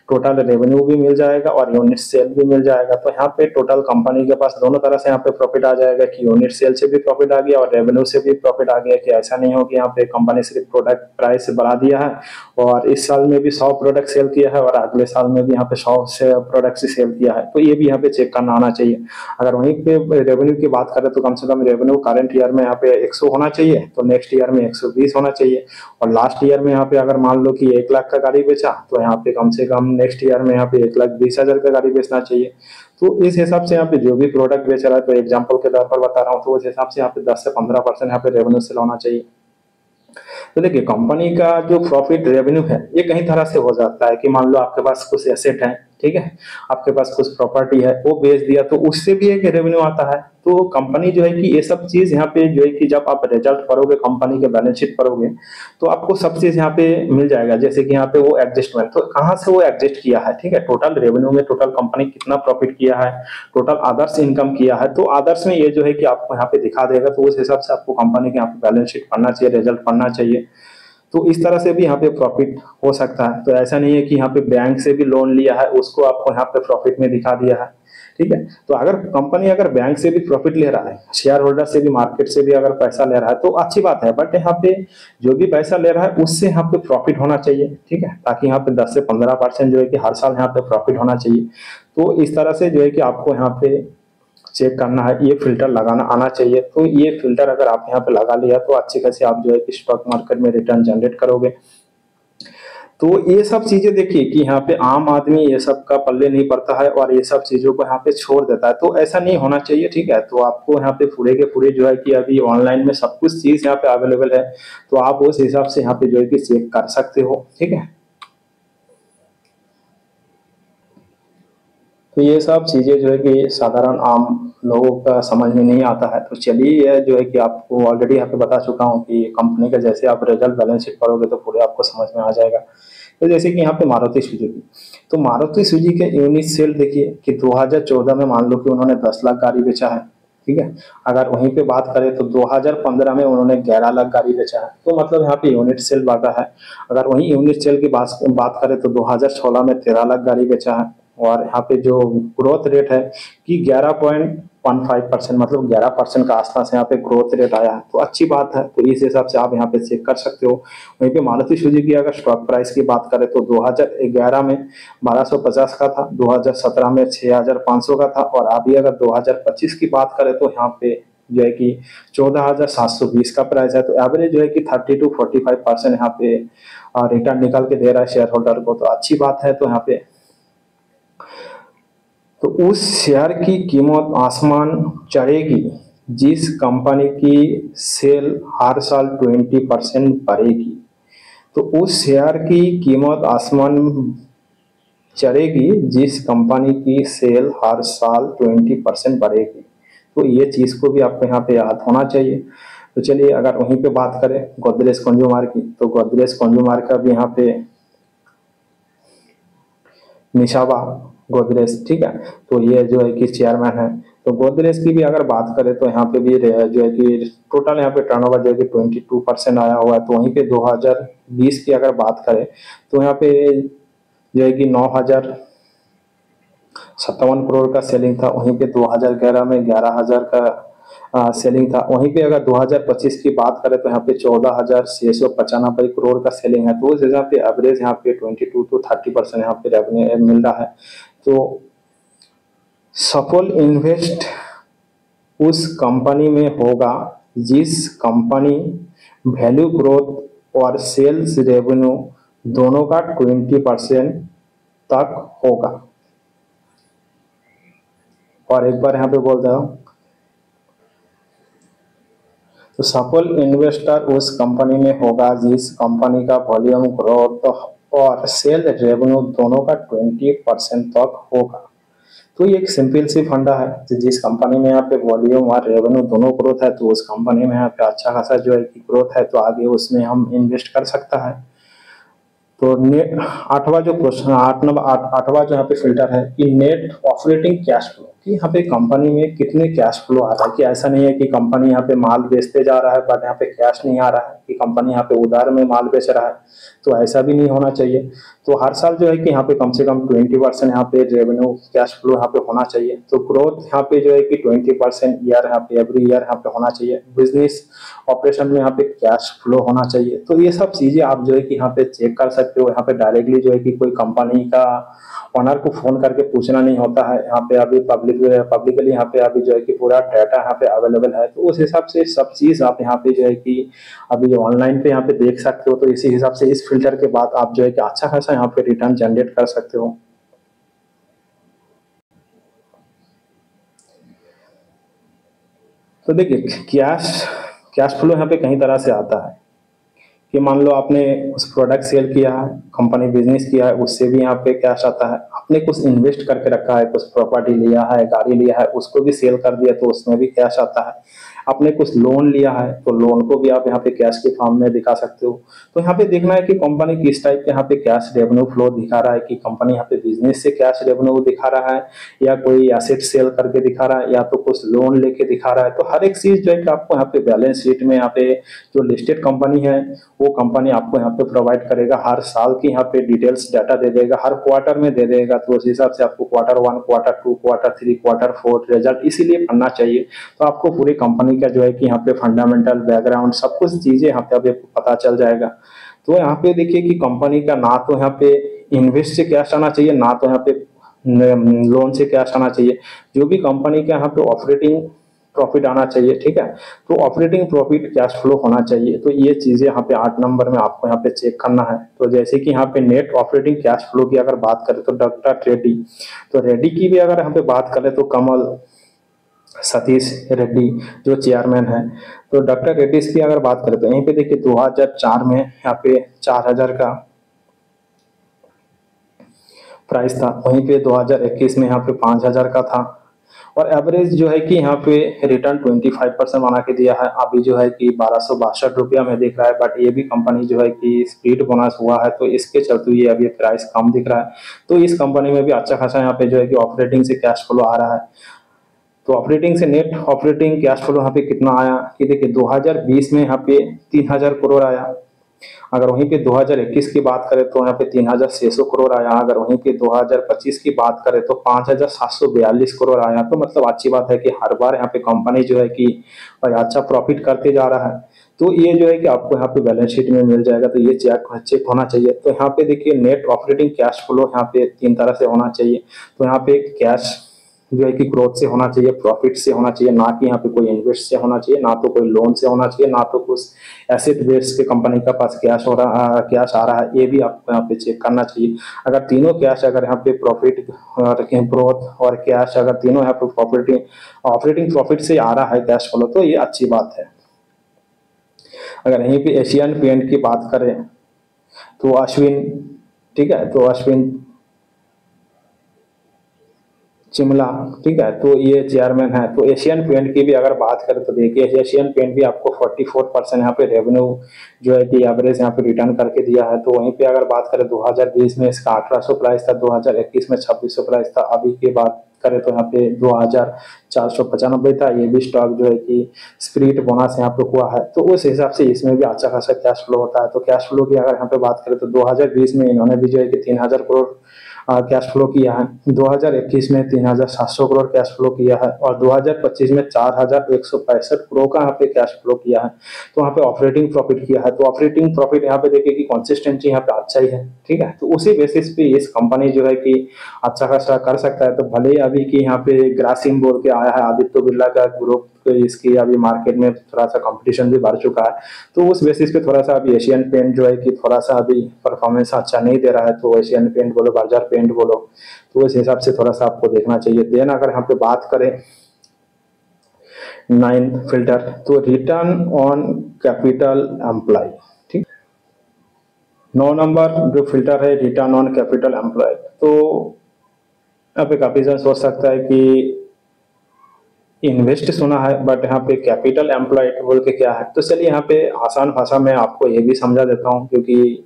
टोटल रेवेन्यू भी मिल जाएगा और यूनिट सेल भी मिल जाएगा। तो यहाँ पे टोटल कंपनी के पास दोनों तरह से यहाँ पे प्रॉफिट आ जाएगा कि यूनिट सेल से भी प्रॉफिट आ गया और रेवेन्यू से भी प्रॉफिट आ गया। कि ऐसा नहीं हो कि यहाँ पे कंपनी सिर्फ प्रोडक्ट प्राइस बढ़ा दिया है और इस साल में भी 100 प्रोडक्ट सेल किया है और अगले साल में भी यहाँ पे 100 से प्रोडक्ट से सेल किया है। तो ये भी यहाँ पे चेक करना आना चाहिए। अगर वहीं पे रेवेन्यू की बात करें तो कम से कम रेवेन्यू करंट ईयर में यहाँ पे 100 होना चाहिए, तो नेक्स्ट ईयर में 120 होना चाहिए और लास्ट ईयर में यहाँ पे अगर मान लो कि 1 लाख का गाड़ी बेचा तो यहाँ पे कम से कम नेक्स्ट ईयर में यहाँ पे 1,20,000 का गाड़ी बेचना चाहिए। तो इस हिसाब से यहाँ पे जो भी प्रोडक्ट बेच रहा है, तो एग्जांपल के तौर पर बता रहा हूँ, तो उस हिसाब से यहाँ पे 10 से 15% यहाँ पे रेवेन्यू सेल होना चाहिए। तो देखिए कंपनी का जो प्रॉफिट रेवेन्यू है ये कहीं तरह से हो जाता है कि मान लो आपके पास कुछ एसेट है, ठीक है, आपके पास कुछ प्रॉपर्टी है वो बेच दिया तो उससे भी एक रेवेन्यू आता है। तो कंपनी जो है कि ये सब चीज यहाँ पे जो है कि जब आप रिजल्ट पढ़ोगे, कंपनी के बैलेंस शीट पढ़ोगे, तो आपको सब चीज यहाँ पे मिल जाएगा। जैसे कि यहाँ पे वो एडजस्टमेंट, तो कहाँ से वो एडजस्ट किया है, ठीक है, टोटल रेवेन्यू में टोटल कंपनी कितना प्रॉफिट किया है, टोटल आदर्श इनकम किया है, तो आदर्श में ये जो है कि आपको यहाँ पे दिखा देगा। तो उस हिसाब से आपको कंपनी के यहाँ पे बैलेंस शीट पढ़ना चाहिए, रिजल्ट पढ़ना चाहिए। तो इस तरह से भी यहाँ पे प्रॉफिट हो सकता है। तो ऐसा नहीं है कि यहाँ पे बैंक से भी लोन लिया है उसको आपको यहाँ पे प्रॉफिट में दिखा दिया है, ठीक है। तो अगर कंपनी अगर बैंक से भी प्रॉफिट ले रहा है, शेयर होल्डर से भी, मार्केट से भी अगर पैसा ले रहा है तो अच्छी बात है, बट यहाँ पे जो भी पैसा ले रहा है उससे यहाँ पे प्रॉफिट होना चाहिए, ठीक है, ताकि यहाँ पे 10 से 15% जो है कि हर साल यहाँ पे प्रॉफिट होना चाहिए। तो इस तरह से जो है कि आपको यहाँ पे चेक करना है, ये फिल्टर लगाना आना चाहिए। तो ये फिल्टर अगर आप यहाँ पे लगा लिया तो अच्छी खासी आप जो है कि स्टॉक मार्केट में रिटर्न जनरेट करोगे। तो ये सब चीजें देखिए कि यहाँ पे आम आदमी ये सब का पल्ले नहीं पड़ता है और ये सब चीजों को यहाँ पे छोड़ देता है, तो ऐसा नहीं होना चाहिए, ठीक है। तो आपको यहाँ पे पूरे के पूरे जो है कि अभी ऑनलाइन में सब कुछ चीज यहाँ पे अवेलेबल है, तो आप उस हिसाब से यहाँ पे जो है कि चेक कर सकते हो, ठीक है। तो ये सब चीजें जो है कि साधारण आम लोगों का समझ में नहीं आता है। तो चलिए ये जो है कि आपको ऑलरेडी यहाँ पे बता चुका हूँ कि कंपनी का जैसे आप रिजल्ट बैलेंस शीट पढ़ोगे तो पूरे आपको समझ में आ जाएगा। तो जैसे कि यहाँ पे मारुति सुजुकी, तो मारुति सुजुकी के यूनिट सेल देखिए कि 2014 में मान लो कि उन्होंने 10 लाख गाड़ी बेचा है, ठीक है। अगर वहीं पे बात करें तो 2015 में उन्होंने 11 लाख गाड़ी बेचा है, तो मतलब यहाँ पे यूनिट सेल बढ़ा है। अगर वहीं यूनिट सेल की बात करें तो 2016 में 13 लाख गाड़ी बेचा है, और यहाँ पे जो ग्रोथ रेट है कि 11.15%, मतलब 11% का आसपास यहाँ पे ग्रोथ रेट आया है, तो अच्छी बात है। तो इस हिसाब से आप यहाँ पे चेक कर सकते हो। वहीं पे मारुति सुजुकी की अगर स्टॉक प्राइस की बात करें तो 2011 में 1250 का था, 2017 में 6500 का था, और अभी अगर 2025 की बात करें तो यहाँ पे जो है कि 14,720 का प्राइस है। तो एवरेज जो है कि 30 to 45% यहाँ पे रिटर्न निकाल के दे रहा है शेयर होल्डर को, तो अच्छी बात है। तो यहाँ पे तो उस शेयर की कीमत आसमान चढ़ेगी जिस कंपनी की सेल हर साल 20% बढ़ेगी। तो उस शेयर की कीमत आसमान चढ़ेगी जिस कंपनी की सेल हर साल 20% बढ़ेगी। तो ये चीज को भी आपको यहाँ पे याद होना चाहिए। तो चलिए अगर वहीं पे बात करें गोदरेज कंज्यूमर की, तो गोदरेज कंज्यूमर का भी यहाँ पे निशाबा गोदरेज, ठीक है। तो ये जो है कि चेयरमैन है। तो गोदरेज की भी अगर बात करें तो यहाँ पे भी जो है कि टोटल यहाँ पे टर्नओवर जो है कि 22% आया हुआ है। तो वहीं पे 2020 की अगर बात करें तो यहाँ पे जो है कि 9,057 करोड़ का सेलिंग था। वहीं पे 2011 में 11,000 का सेलिंग था। वहीं पे अगर 2025 की बात करें तो यहाँ पे 14,695 करोड़ का सेलिंग है। तो उस हिसाब से एवरेज यहाँ पे 22 to 30% यहाँ पे रेवेन्यू मिल रहा है। तो सफल इन्वेस्ट उस कंपनी में होगा जिस कंपनी वैल्यू ग्रोथ और सेल्स रेवेन्यू दोनों का 20% तक होगा। और एक बार यहाँ पे बोल रहा हूँ, तो सफल इन्वेस्टर उस कंपनी में होगा जिस कंपनी का वॉल्यूम ग्रोथ और सेल रेवेन्यू दोनों का 20% तक होगा। तो ये एक सिंपल सी फंडा है कि जिस कंपनी में यहाँ पे वॉल्यूम और रेवेन्यू दोनों ग्रोथ है तो उस कंपनी में यहाँ पे अच्छा खासा जो है कि ग्रोथ है, तो आगे उसमें हम इन्वेस्ट कर सकता है। तो आठवां जो क्वेश्चन, आठवां जो यहाँ पे फिल्टर है कि नेट ऑपरेटिंग कैश फ्लो, कि यहाँ पे कंपनी में कितने कैश फ्लो आ रहा है। कि ऐसा नहीं है कि कंपनी यहाँ पे माल बेचते जा रहा है बट यहाँ पे कैश नहीं आ रहा है, कि कंपनी यहाँ पे उधार में माल बेच रहा है, तो ऐसा भी नहीं होना चाहिए। तो हर साल जो है कि यहाँ पे कम से कम 20% यहाँ पे रेवेन्यू कैश फ्लो यहाँ पे होना चाहिए। तो ग्रोथ यहाँ पे जो है कि 20% ईयर यहाँ पे एवरी ईयर यहाँ पे होना चाहिए। बिजनेस ऑपरेशन में यहाँ पे कैश फ्लो होना चाहिए। तो ये सब चीजें आप जो है कि यहाँ पे चेक कर सकते हो। यहाँ पे डायरेक्टली जो है कि कोई कंपनी का ओनर को फोन करके पूछना नहीं होता है। यहाँ पे अभी पब्लिकली यहाँ पे अभी जो है कि पूरा डाटा यहाँ पे अवेलेबल है। तो उस हिसाब से सब चीज आप यहाँ पे जो है कि अभी ऑनलाइन पे यहाँ पे देख सकते हो। तो इसी हिसाब से इस फिल्टर के बाद आप जो है कि अच्छा खासा यहाँ पे रिटर्न जनरेट कर सकते हो। तो देखिए कैश फ्लो यहाँ पे कई तरह से आता है कि मान लो आपने उस प्रोडक्ट सेल किया है, कंपनी बिजनेस किया है, उससे भी यहाँ पे कैश आता है। आपने कुछ इन्वेस्ट करके रखा है, कुछ प्रॉपर्टी लिया है, गाड़ी लिया है, उसको भी सेल कर दिया तो उसमें भी कैश आता है। आपने कुछ लोन लिया है तो लोन को भी आप यहाँ पे कैश के फॉर्म में दिखा सकते हो। तो यहाँ पे देखना है कि कंपनी किस टाइप के यहाँ पे कैश रेवेन्यू फ्लो दिखा रहा है, कि कंपनी यहाँ पे बिजनेस से कैश रेवेन्यू दिखा रहा है, या कोई एसेट सेल करके दिखा रहा है, या तो कुछ लोन लेके दिखा रहा है। तो हर एक चीज जो है कि आपको यहाँ पे बैलेंस शीट में यहाँ पे जो लिस्टेड कंपनी है वो कंपनी आपको यहाँ पे प्रोवाइड करेगा। हर साल की यहाँ पे डिटेल्स डाटा दे देगा, हर क्वार्टर में दे देगा। तो उस हिसाब से आपको Q1, Q2, Q3, Q4 result इसीलिए पढ़ना चाहिए। तो आपको पूरी कंपनी का जो है कि यहाँ पे फंडामेंटल बैकग्राउंड सब कुछ चीजें यहाँ पे पता चल जाएगा। तो यहाँ पे देखिए कि कंपनी का ना तो यहाँ पे इन्वेस्ट से कैश आना चाहिए, ना तो यहाँ पे लोन से कैश आना चाहिए। जो भी कंपनी का यहाँ पे ऑपरेटिंग प्रॉफिट आना चाहिए, ठीक है। तो ऑपरेटिंग प्रॉफिट कैश फ्लो होना चाहिए। तो ये चीजें यहाँ पे 8 नंबर में आपको यहाँ पे चेक करना है। तो जैसे कि यहाँ पे नेट ऑपरेटिंग कैश फ्लो की अगर बात करें तो डॉक्टर रेड्डी, तो रेड्डी की भी अगर यहाँ पे बात करें तो कमल सतीश रेड्डी जो चेयरमैन है। तो डॉक्टर रेड्डी की अगर बात करें तो यहीं पे देखिए 2004 में यहाँ पे 4000 का प्राइस था, वहीं पे 2021 में यहाँ पे 5000 का था। और एवरेज जो है कि यहाँ पे रिटर्न 25% बना के दिया है। अभी जो है कि 1262 रुपया में दिख रहा है, बट ये भी कंपनी जो है कि स्प्लिट बोनस हुआ है तो इसके चलते ये अभी प्राइस कम दिख रहा है। तो इस कंपनी में भी अच्छा खासा यहाँ पे जो है कि ऑपरेटिंग से कैश फ्लो आ रहा है। तो ऑपरेटिंग से नेट ऑपरेटिंग कैश फ्लो यहाँ पे कितना आया कि देखिए 2020 में यहाँ पे 3000 करोड़ आया। अगर वहीं पे 2021 की बात करें तो यहाँ पे 3600 करोड़ आया। अगर वहीं पे 2025 की बात करें तो 5742 करोड़ आया। तो मतलब अच्छी बात है कि हर बार यहाँ पे कंपनी जो है कि अच्छा प्रॉफिट करते जा रहा है। तो ये जो है कि आपको यहाँ पे बैलेंस शीट में मिल जाएगा। तो ये चेक होना चाहिए। तो यहाँ पे देखिए नेट ऑपरेटिंग कैश फ्लो यहाँ पे 3 तरह से होना चाहिए। तो यहाँ पे कैश जो है कि ग्रोथ से होना चाहिए, प्रॉफिट से होना चाहिए, ना कि यहाँ पे कोई इन्वेस्ट से होना चाहिए, ना तो कोई लोन से होना चाहिए, ना तो कुछ एसेट बेस के कंपनी का पास कैश आ रहा है। ये भी आपको यहाँ पे चेक करना चाहिए। अगर तीनों कैश, अगर यहाँ पे प्रॉफिट और ग्रोथ और कैश, अगर तीनों यहाँ पे ऑपरेटिंग प्रॉफिट से आ रहा है कैश फ्लो, तो ये अच्छी बात है। अगर यहीं पे एशियन पेंट की बात करें तो अश्विन, ठीक है, तो अश्विन चिमला, ठीक है, तो ये चेयरमैन है। तो एशियन पेंट की भी अगर बात करें तो देखिए एशियन पेंट भी आपको 44% यहाँ पे रेवेन्यू जो है कि एवरेज यहाँ पे रिटर्न करके दिया है। तो वहीं पे अगर बात करें 2020 में इसका 1800 प्राइस था, 2021 में 2600 प्राइस था। अभी की बात करें तो यहाँ पे 2495 था। ये भी स्टॉक जो है कि स्प्लिट बोनस यहाँ पे हुआ है। तो उस हिसाब से इसमें भी अच्छा खासा कैश फ्लो होता है। तो कैश फ्लो की अगर यहाँ पे बात करें तो 2020 में इन्होंने भी जो है कि 3000 करोड़ कैश फ्लो किया है। 2021 में 3700 करोड़ कैश फ्लो किया है और 2025 में 4165 करोड़ का यहाँ पे कैश फ्लो किया है। तो यहाँ पे ऑपरेटिंग प्रॉफिट किया है। तो ऑपरेटिंग प्रॉफिट यहाँ पे देखिए कि कंसिस्टेंसी यहाँ पे अच्छा ही है, ठीक है। तो उसी बेसिस पे इस कंपनी जो है कि अच्छा खासा कर सकता है। तो भले ही अभी की यहाँ पे ग्रासिम बोल के आया है आदित्य बिरला का ग्रुप, तो इसकी अभी मार्केट में थोड़ा सा कंपटीशन भी बढ़ चुका है। तो उस बेसिस पे थोड़ा सा अभी एशियन पेंट जो है कि थोड़ा सा अभी परफॉर्मेंस अच्छा नहीं दे रहा है। तो एशियन पेंट बोलो, बर्जर पेंट बोलो, तो उस हिसाब से थोड़ा सा आपको देखना चाहिए। देन अगर यहाँ पे बात करें 9 फिल्टर, तो रिटर्न ऑन कैपिटल एम्प्लॉय, ठीक। 9 नंबर जो फिल्टर है रिटर्न ऑन कैपिटल एम्प्लॉय। तो यहाँ पे काफी जन सोच सकता है कि इन्वेस्ट सुना है बट यहाँ पे कैपिटल एम्प्लॉयड बोल के क्या है। तो चलिए यहाँ पे आसान भाषा में आपको ये भी समझा देता हूँ, क्योंकि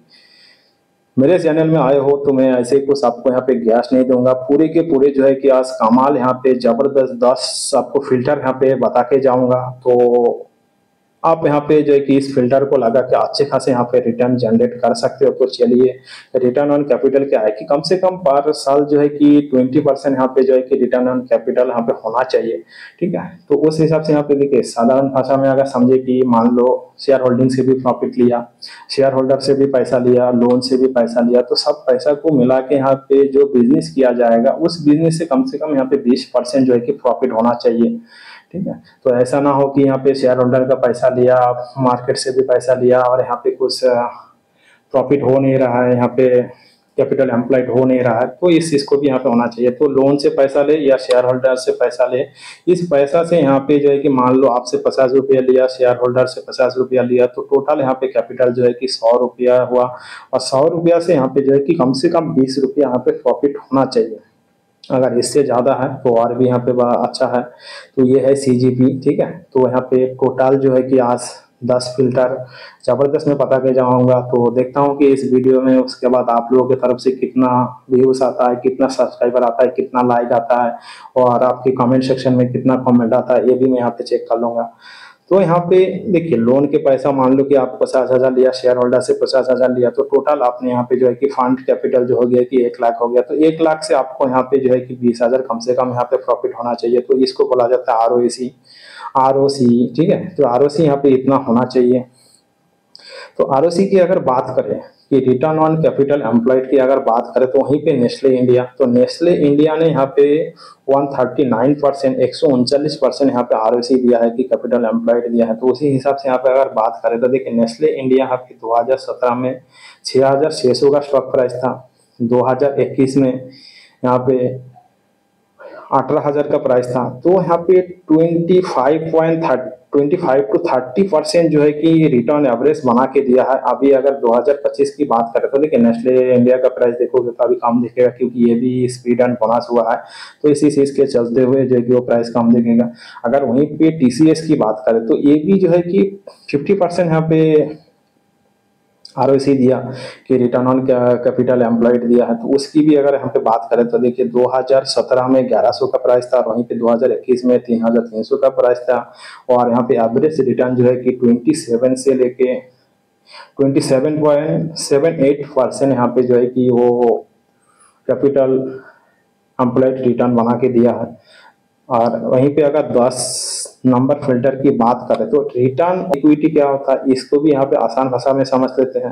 मेरे चैनल में आए हो तो मैं ऐसे कुछ आपको यहाँ पे गैस नहीं दूंगा। पूरे के पूरे जो है कि आज कमाल यहाँ पे जबरदस्त 10 आपको फिल्टर यहाँ पे बता के जाऊंगा। तो आप यहाँ पे जो है कि इस फिल्टर को लगा के अच्छे खासे यहाँ पे रिटर्न जनरेट कर सकते हो। तो चलिए, रिटर्न ऑन कैपिटल क्या है कि कम से कम पर साल जो है कि 20% यहाँ पे जो है कि रिटर्न ऑन कैपिटल यहाँ पे होना चाहिए, ठीक है। तो उस हिसाब से यहाँ पे देखिए साधारण भाषा में अगर समझे कि मान लो शेयर होल्डिंग से भी प्रॉफिट लिया, शेयर होल्डर से भी पैसा लिया, लोन से भी पैसा लिया, तो सब पैसा को मिला के यहाँ पे जो बिजनेस किया जाएगा उस बिजनेस से कम यहाँ पे 20% जो है कि प्रॉफिट होना चाहिए, ठीक है। तो ऐसा ना हो कि यहाँ पे शेयर होल्डर का पैसा लिया, मार्केट से भी पैसा लिया और यहाँ पे कुछ प्रॉफिट हो नहीं रहा है, यहाँ पे कैपिटल एम्प्लॉयड हो नहीं रहा है, तो इस चीज को भी यहाँ पे होना चाहिए। तो लोन से पैसा ले या शेयर होल्डर से पैसा ले, इस पैसा से यहाँ पे जो है कि मान लो आपसे 50 रुपया लिया, शेयर होल्डर से 50 रुपया लिया, तो टोटल यहाँ पे कैपिटल जो है कि 100 रुपया हुआ। और 100 रुपया से यहाँ पे जो है कि कम से कम 20 रुपया यहाँ पे प्रॉफिट होना चाहिए। अगर इससे ज़्यादा है तो और भी यहाँ पे बड़ा अच्छा है। तो ये है CGP, ठीक है। तो यहाँ पे टोटल जो है कि आज 10 फिल्टर जबरदस्त में पता के जाऊंगा। तो देखता हूँ कि इस वीडियो में उसके बाद आप लोगों की तरफ से कितना व्यूज आता है, कितना सब्सक्राइबर आता है, कितना लाइक आता है, और आपके कमेंट सेक्शन में कितना कमेंट आता है, ये भी मैं यहाँ पे चेक कर लूंगा। तो यहाँ पे देखिए, लोन के पैसा मान लो कि आप 50,000 लिया, शेयर होल्डर से 50,000 लिया, तो टोटल आपने यहाँ पे जो है कि फंड कैपिटल जो हो गया कि 1 लाख हो गया। तो 1 लाख से आपको यहाँ पे जो है कि 20,000 कम से कम यहाँ पे प्रॉफिट होना चाहिए। तो इसको बोला जाता है ROC, ठीक है। तो ROC यहाँ पे इतना होना चाहिए। तो ROC की अगर बात करें कि रिटर्न ऑन कैपिटल एम्प्लॉयड की अगर बात करें, तो वहीं पे नेस्ले इंडिया, तो नेस्ले इंडिया ने यहाँ पे 139%, 139% यहाँ पे ROC दिया है कि कैपिटल एम्प्लॉयड दिया है। तो उसी हिसाब से यहाँ पे अगर बात करें तो देखिए, नेस्ले इंडिया यहाँ पे 2017 में 6,600 का स्टॉक प्राइस था, 2021 में यहाँ पे 18,000 का प्राइस था। तो यहाँ पे 25 to 30% जो है कि रिटर्न एवरेज बना के दिया है। अभी अगर 2025 की बात करें तो देखिए, नेस्ले इंडिया का प्राइस देखोगे तो अभी कम दिखेगा, क्योंकि ये भी स्पीड एंड बोनस हुआ है। तो इसी चीज के चलते हुए जो है कि वो प्राइस कम दिखेगा। अगर वहीं पे TCS की बात करें तो ये भी जो है कि 50% यहाँ पे ROC दिया कि रिटर्न ऑन कैपिटल एम्प्लॉयड दिया है। तो उसकी भी अगर यहाँ पे बात करें तो देखिए, 2017 में 1100 का प्राइस था, और वहीं पे 2021 में 3,300 का प्राइस था। और यहाँ पे एवरेज रिटर्न जो है कि 27 से लेके 27.78% यहाँ पे जो है कि वो कैपिटल एम्प्लॉयड रिटर्न बना के दिया है। और वहीं पे अगर 10 नंबर फिल्टर की बात करें तो रिटर्न इक्विटी क्या होता है, इसको भी यहाँ पे आसान भाषा में समझ लेते हैं।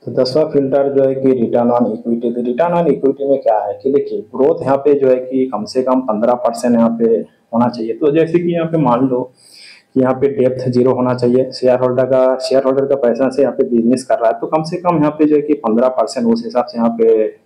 तो 10वां फिल्टर जो है कि रिटर्न ऑन इक्विटी। तो रिटर्न ऑन इक्विटी में क्या है कि देखिए, ग्रोथ यहाँ पे जो है कि कम से कम 15% यहाँ पे होना चाहिए। तो जैसे कि यहाँ पे मान लो कि यहाँ पे डेप्थ 0 होना चाहिए, शेयर होल्डर का पैसा से यहाँ पे बिजनेस कर रहा है, तो कम से कम यहाँ पे जो है कि 15% उस हिसाब से यहाँ पे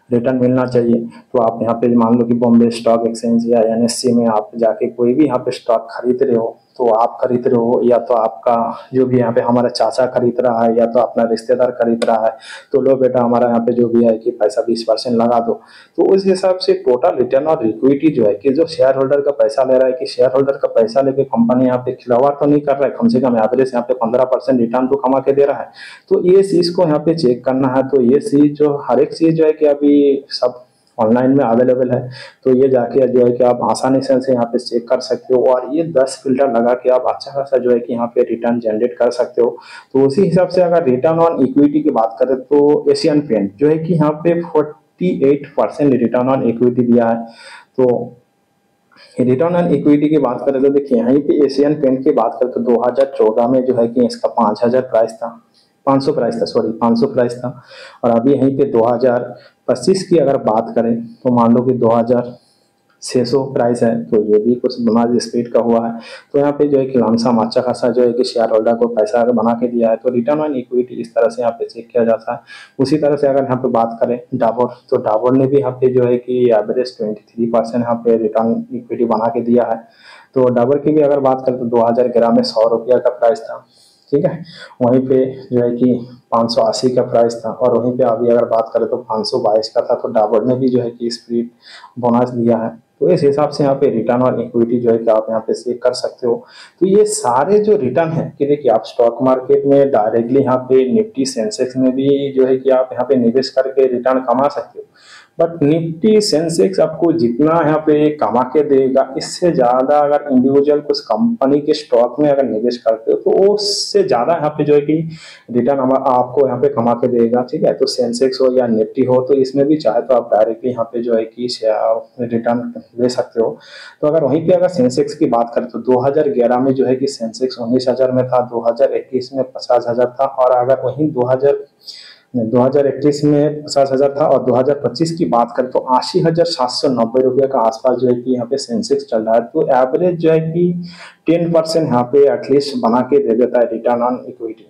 रिटर्न मिलना चाहिए। तो आप यहाँ पे मान लो कि बॉम्बे स्टॉक एक्सचेंज या NSE में आप जाके कोई भी यहाँ पे स्टॉक खरीद रहे हो, तो आप खरीद रहे हो या तो आपका जो भी यहाँ पे हमारा चाचा खरीद रहा है या तो अपना रिश्तेदार खरीद रहा है, तो लो बेटा हमारा यहाँ पे जो भी है कि पैसा 20% लगा दो। तो उस हिसाब से टोटल रिटर्न और इक्विटी जो है कि जो शेयर होल्डर का पैसा ले रहा है, कि शेयर होल्डर का पैसा लेके कंपनी यहाँ पे खिलावाड़ तो नहीं कर रहा है, कम से कम एवरेज यहाँ पे 15% रिटर्न तो कमा के दे रहा है। तो ये चीज को यहाँ पे चेक करना है। तो ये चीज जो हर एक चीज जो है कि अभी सब ऑनलाइन में अवेलेबल है, तो ये जाके जो है कि आप आसानी से यहाँ पे चेक कर सकते हो, और ये 10 फिल्टर लगा के आप अच्छा खासा जो है कि यहाँ पे रिटर्न जनरेट कर सकते हो। तो उसी हिसाब से अगर रिटर्न ऑन इक्विटी की बात करें तो एशियन पेंट जो है कि यहाँ पे 48% रिटर्न ऑन इक्विटी दिया है। तो रिटर्न ऑन इक्विटी की बात करें तो देखिए, यहीं पे एशियन पेंट की बात करें तो 2014 में जो है कि इसका 5,000 प्राइस था, 500 प्राइस था, सॉरी 500 प्राइस था। और अभी यहीं पे 2025 की अगर बात करें तो मान लो कि 2,600 प्राइस है। तो ये भी कुछ बना स्पीड का हुआ है। तो यहाँ पे जो है कि लमसम अच्छा खासा जो है कि शेयर होल्डर को पैसा बना के दिया है। तो रिटर्न ऑन इक्विटी इस तरह से यहाँ पे चेक किया जाता है। उसी तरह से अगर यहाँ पे बात करें डाबर, तो डाबर ने भी यहाँ पे जो है कि एवरेज 23% यहाँ पे रिटर्न इक्विटी बना के दिया है। तो डाबर की भी अगर बात करें तो 2011 में 100 रुपया का प्राइस था, ठीक है। वहीं पे जो है कि 580 का प्राइस था, और वहीं पे अभी अगर बात करें तो 522 का था। तो डाबर ने भी जो है कि स्पीड बोनस दिया है। तो इस हिसाब से यहाँ पे रिटर्न और इक्विटी जो है कि आप यहाँ पे चेक कर सकते हो। तो ये सारे जो रिटर्न है कि देखिए, आप स्टॉक मार्केट में डायरेक्टली यहाँ पे निफ्टी सेंसेक्स में भी जो है कि आप यहाँ पे निवेश करके रिटर्न कमा सकते हो। बट निफ्टी सेंसेक्स आपको जितना यहाँ पे कमा के देगा, इससे ज्यादा अगर इंडिविजुअल कुछ कंपनी के स्टॉक में अगर निवेश करते हो तो उससे ज्यादा यहाँ पे जो है कि रिटर्न आपको यहाँ पे कमा के देगा, ठीक है। तो सेंसेक्स हो या निफ्टी हो, तो इसमें भी चाहे तो आप डायरेक्टली यहाँ पे जो है कि रिटर्न ले सकते हो। तो अगर वहीं पे अगर सेंसेक्स की बात करें तो 2011 में जो है कि सेंसेक्स 19,000 में था, 2021 में 50,000 था, और अगर वहीं 2021 में 50,000 था, और 2025 की बात करें तो 80,790 रुपये का आसपास जो है कि यहाँ पे सेंसेक्स चल रहा है। तो एवरेज जो है कि 10% यहाँ पे एटलीस्ट बना के दे देता है रिटर्न ऑन इक्विटी।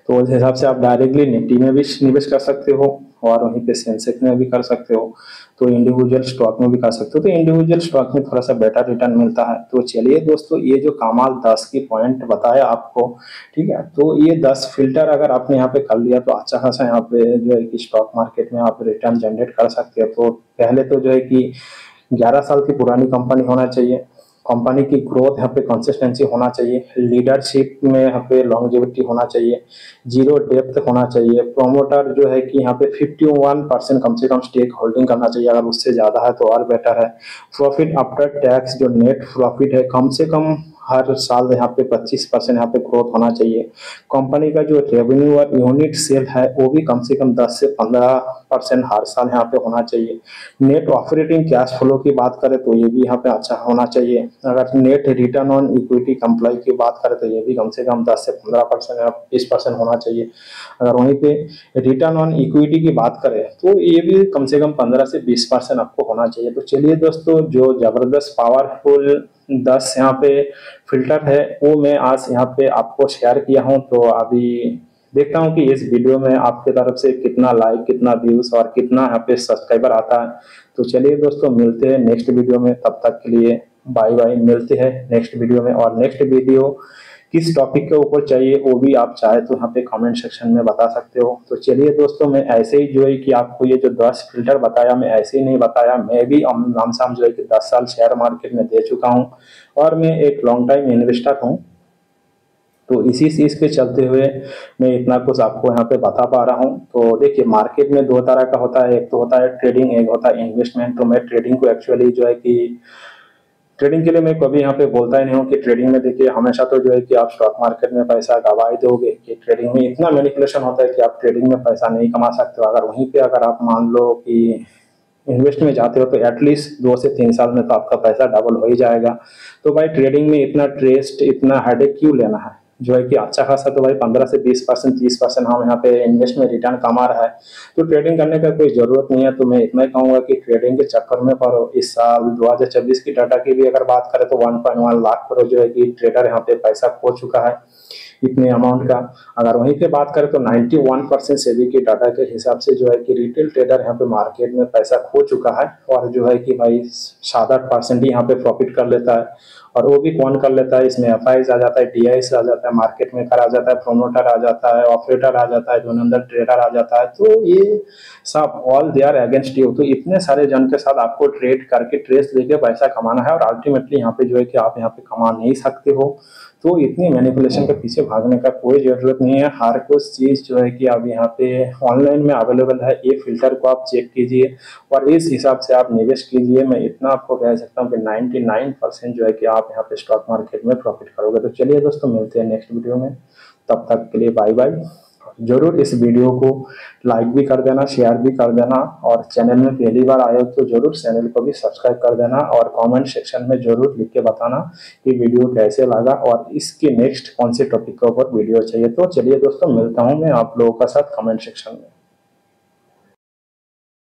तो उस हिसाब से आप डायरेक्टली निफ्टी में भी निवेश कर सकते हो और वहीं पे सेंसेक्स में भी कर सकते हो, तो इंडिविजुअल स्टॉक में भी कर सकते हो। तो इंडिविजुअल स्टॉक में थोड़ा सा बेटर रिटर्न मिलता है। तो चलिए दोस्तों, ये जो कमाल 10 की पॉइंट बताया आपको, ठीक है, तो ये 10 फिल्टर अगर आपने यहाँ पे कर लिया तो अच्छा खासा यहाँ पे जो है कि स्टॉक मार्केट में आप रिटर्न जनरेट कर सकते हो। तो पहले तो जो है कि 11 साल की पुरानी कंपनी होना चाहिए, कंपनी की ग्रोथ यहाँ पे कंसिस्टेंसी होना चाहिए, लीडरशिप में यहाँ पे लॉन्जेविटी होना चाहिए, जीरो डेप्थ होना चाहिए, प्रोमोटर जो है कि यहाँ पे 51% कम से कम स्टेक होल्डिंग करना चाहिए, अगर उससे ज़्यादा है तो और बेटर है। प्रॉफिट आफ्टर टैक्स जो नेट प्रॉफिट है कम से कम हर साल यहाँ पे 25% यहाँ पे ग्रोथ होना चाहिए। कंपनी का जो रेवेन्यू और यूनिट सेल है वो भी कम से कम 10 से 15% हर साल यहाँ पे होना चाहिए। नेट ऑपरेटिंग कैश फ्लो की बात करें तो ये भी यहाँ पे अच्छा होना चाहिए। अगर net return on equity comply की बात करें तो ये भी कम से कम 10 से 15% या 20% होना चाहिए। अगर वहीं पे रिटर्न ऑन इक्विटी की बात करें तो ये भी कम से कम 15 से 20% आपको होना चाहिए। तो चलिए दोस्तों, जो जबरदस्त पावरफुल 10 यहाँ पे फिल्टर है वो मैं आज यहाँ पे आपको शेयर किया हूँ। तो अभी देखता हूँ कि इस वीडियो में आपके तरफ से कितना लाइक, कितना व्यूज और कितना यहाँ पे सब्सक्राइबर आता है। तो चलिए दोस्तों, मिलते हैं नेक्स्ट वीडियो में, तब तक के लिए बाय बाय। मिलते हैं नेक्स्ट वीडियो में, और नेक्स्ट वीडियो किस टॉपिक के ऊपर चाहिए वो भी आप चाहे तो यहाँ पे कमेंट सेक्शन में बता सकते हो। तो चलिए दोस्तों, मैं ऐसे ही जो है कि आपको ये जो 10 फिल्टर बताया मैं ऐसे ही नहीं बताया, मैं भी नाम साम जो है कि 10 साल शेयर मार्केट में दे चुका हूँ और मैं एक लॉन्ग टाइम इन्वेस्टर हूँ। तो इसी चीज के चलते हुए मैं इतना कुछ आपको यहाँ पे बता पा रहा हूँ। तो देखिए, मार्केट में दो तरह का होता है, एक तो होता है ट्रेडिंग, एक होता है इन्वेस्टमेंट। तो मैं ट्रेडिंग को एक्चुअली जो है कि ट्रेडिंग के लिए मैं कभी यहाँ पे बोलता ही नहीं हूँ कि ट्रेडिंग में देखिए हमेशा तो जो है कि आप स्टॉक मार्केट में पैसा गवा ही दोगे, कि ट्रेडिंग में इतना मैनिपुलेशन होता है कि आप ट्रेडिंग में पैसा नहीं कमा सकते हो। अगर वहीं पे अगर आप मान लो कि इन्वेस्ट में जाते हो तो एटलीस्ट 2 से 3 साल में तो आपका पैसा डबल हो ही जाएगा। तो भाई ट्रेडिंग में इतना ट्रेस्ट, इतना हेडेक क्यों लेना है? जो है कि अच्छा खासा तो भाई 15 से 20%, 30% हम यहाँ पे इन्वेस्ट में रिटर्न कमा रहा है, तो ट्रेडिंग करने का कोई जरूरत नहीं है। तो मैं इतना ही कहूंगा कि ट्रेडिंग के चक्कर में पड़ो। इस साल 2024 की डाटा की भी अगर बात करें तो 1.1 लाख करोड़ जो है कि ट्रेडर यहाँ पे पैसा खो चुका है, इतने अमाउंट का। अगर वहीं पे बात करें तो 91% सेबी की डाटा के हिसाब से जो है कि रिटेल ट्रेडर यहाँ पे मार्केट में पैसा खो चुका है, और जो है कि भाई 7-8% ही यहाँ पे प्रॉफिट कर लेता है। और वो भी कौन कर लेता है? इसमें एफआईज आ जाता है, डीआईस आ जाता है, मार्केट मेकर आ जाता है, प्रोमोटर आ जाता है, ऑपरेटर आ जाता है, जोनंदर ट्रेडर आ जाता है। तो ये सब all they are against you. तो इतने सारे जन के साथ आपको ट्रेड करके ट्रेस लेके पैसा कमाना है, और अल्टीमेटली यहाँ पे जो है कि आप यहाँ पे कमा नहीं सकते हो। तो इतनी मैनिपुलेशन के पीछे भागने का कोई जरूरत नहीं है। हर कुछ चीज जो है कि अब यहाँ पे ऑनलाइन में अवेलेबल है। ये फिल्टर को आप चेक कीजिए और इस हिसाब से आप निवेश कीजिए। मैं इतना आपको कह सकता हूँ कि 99% जो है कि आप यहाँ पे स्टॉक मार्केट में प्रॉफिट करोगे। तो चलिए दोस्तों, मिलते हैं नेक्स्ट वीडियो में, तब तक के लिए बाय बाय। जरूर इस वीडियो को लाइक भी कर देना, शेयर भी कर देना, और चैनल में पहली बार आए हो तो जरूर चैनल को भी सब्सक्राइब कर देना, और कमेंट सेक्शन में जरूर लिख के बताना कि वीडियो कैसे लगा और इसके नेक्स्ट कौन से टॉपिक के ऊपर वीडियो चाहिए। तो चलिए दोस्तों, मिलता हूं मैं आप लोगों का साथ कमेंट सेक्शन में।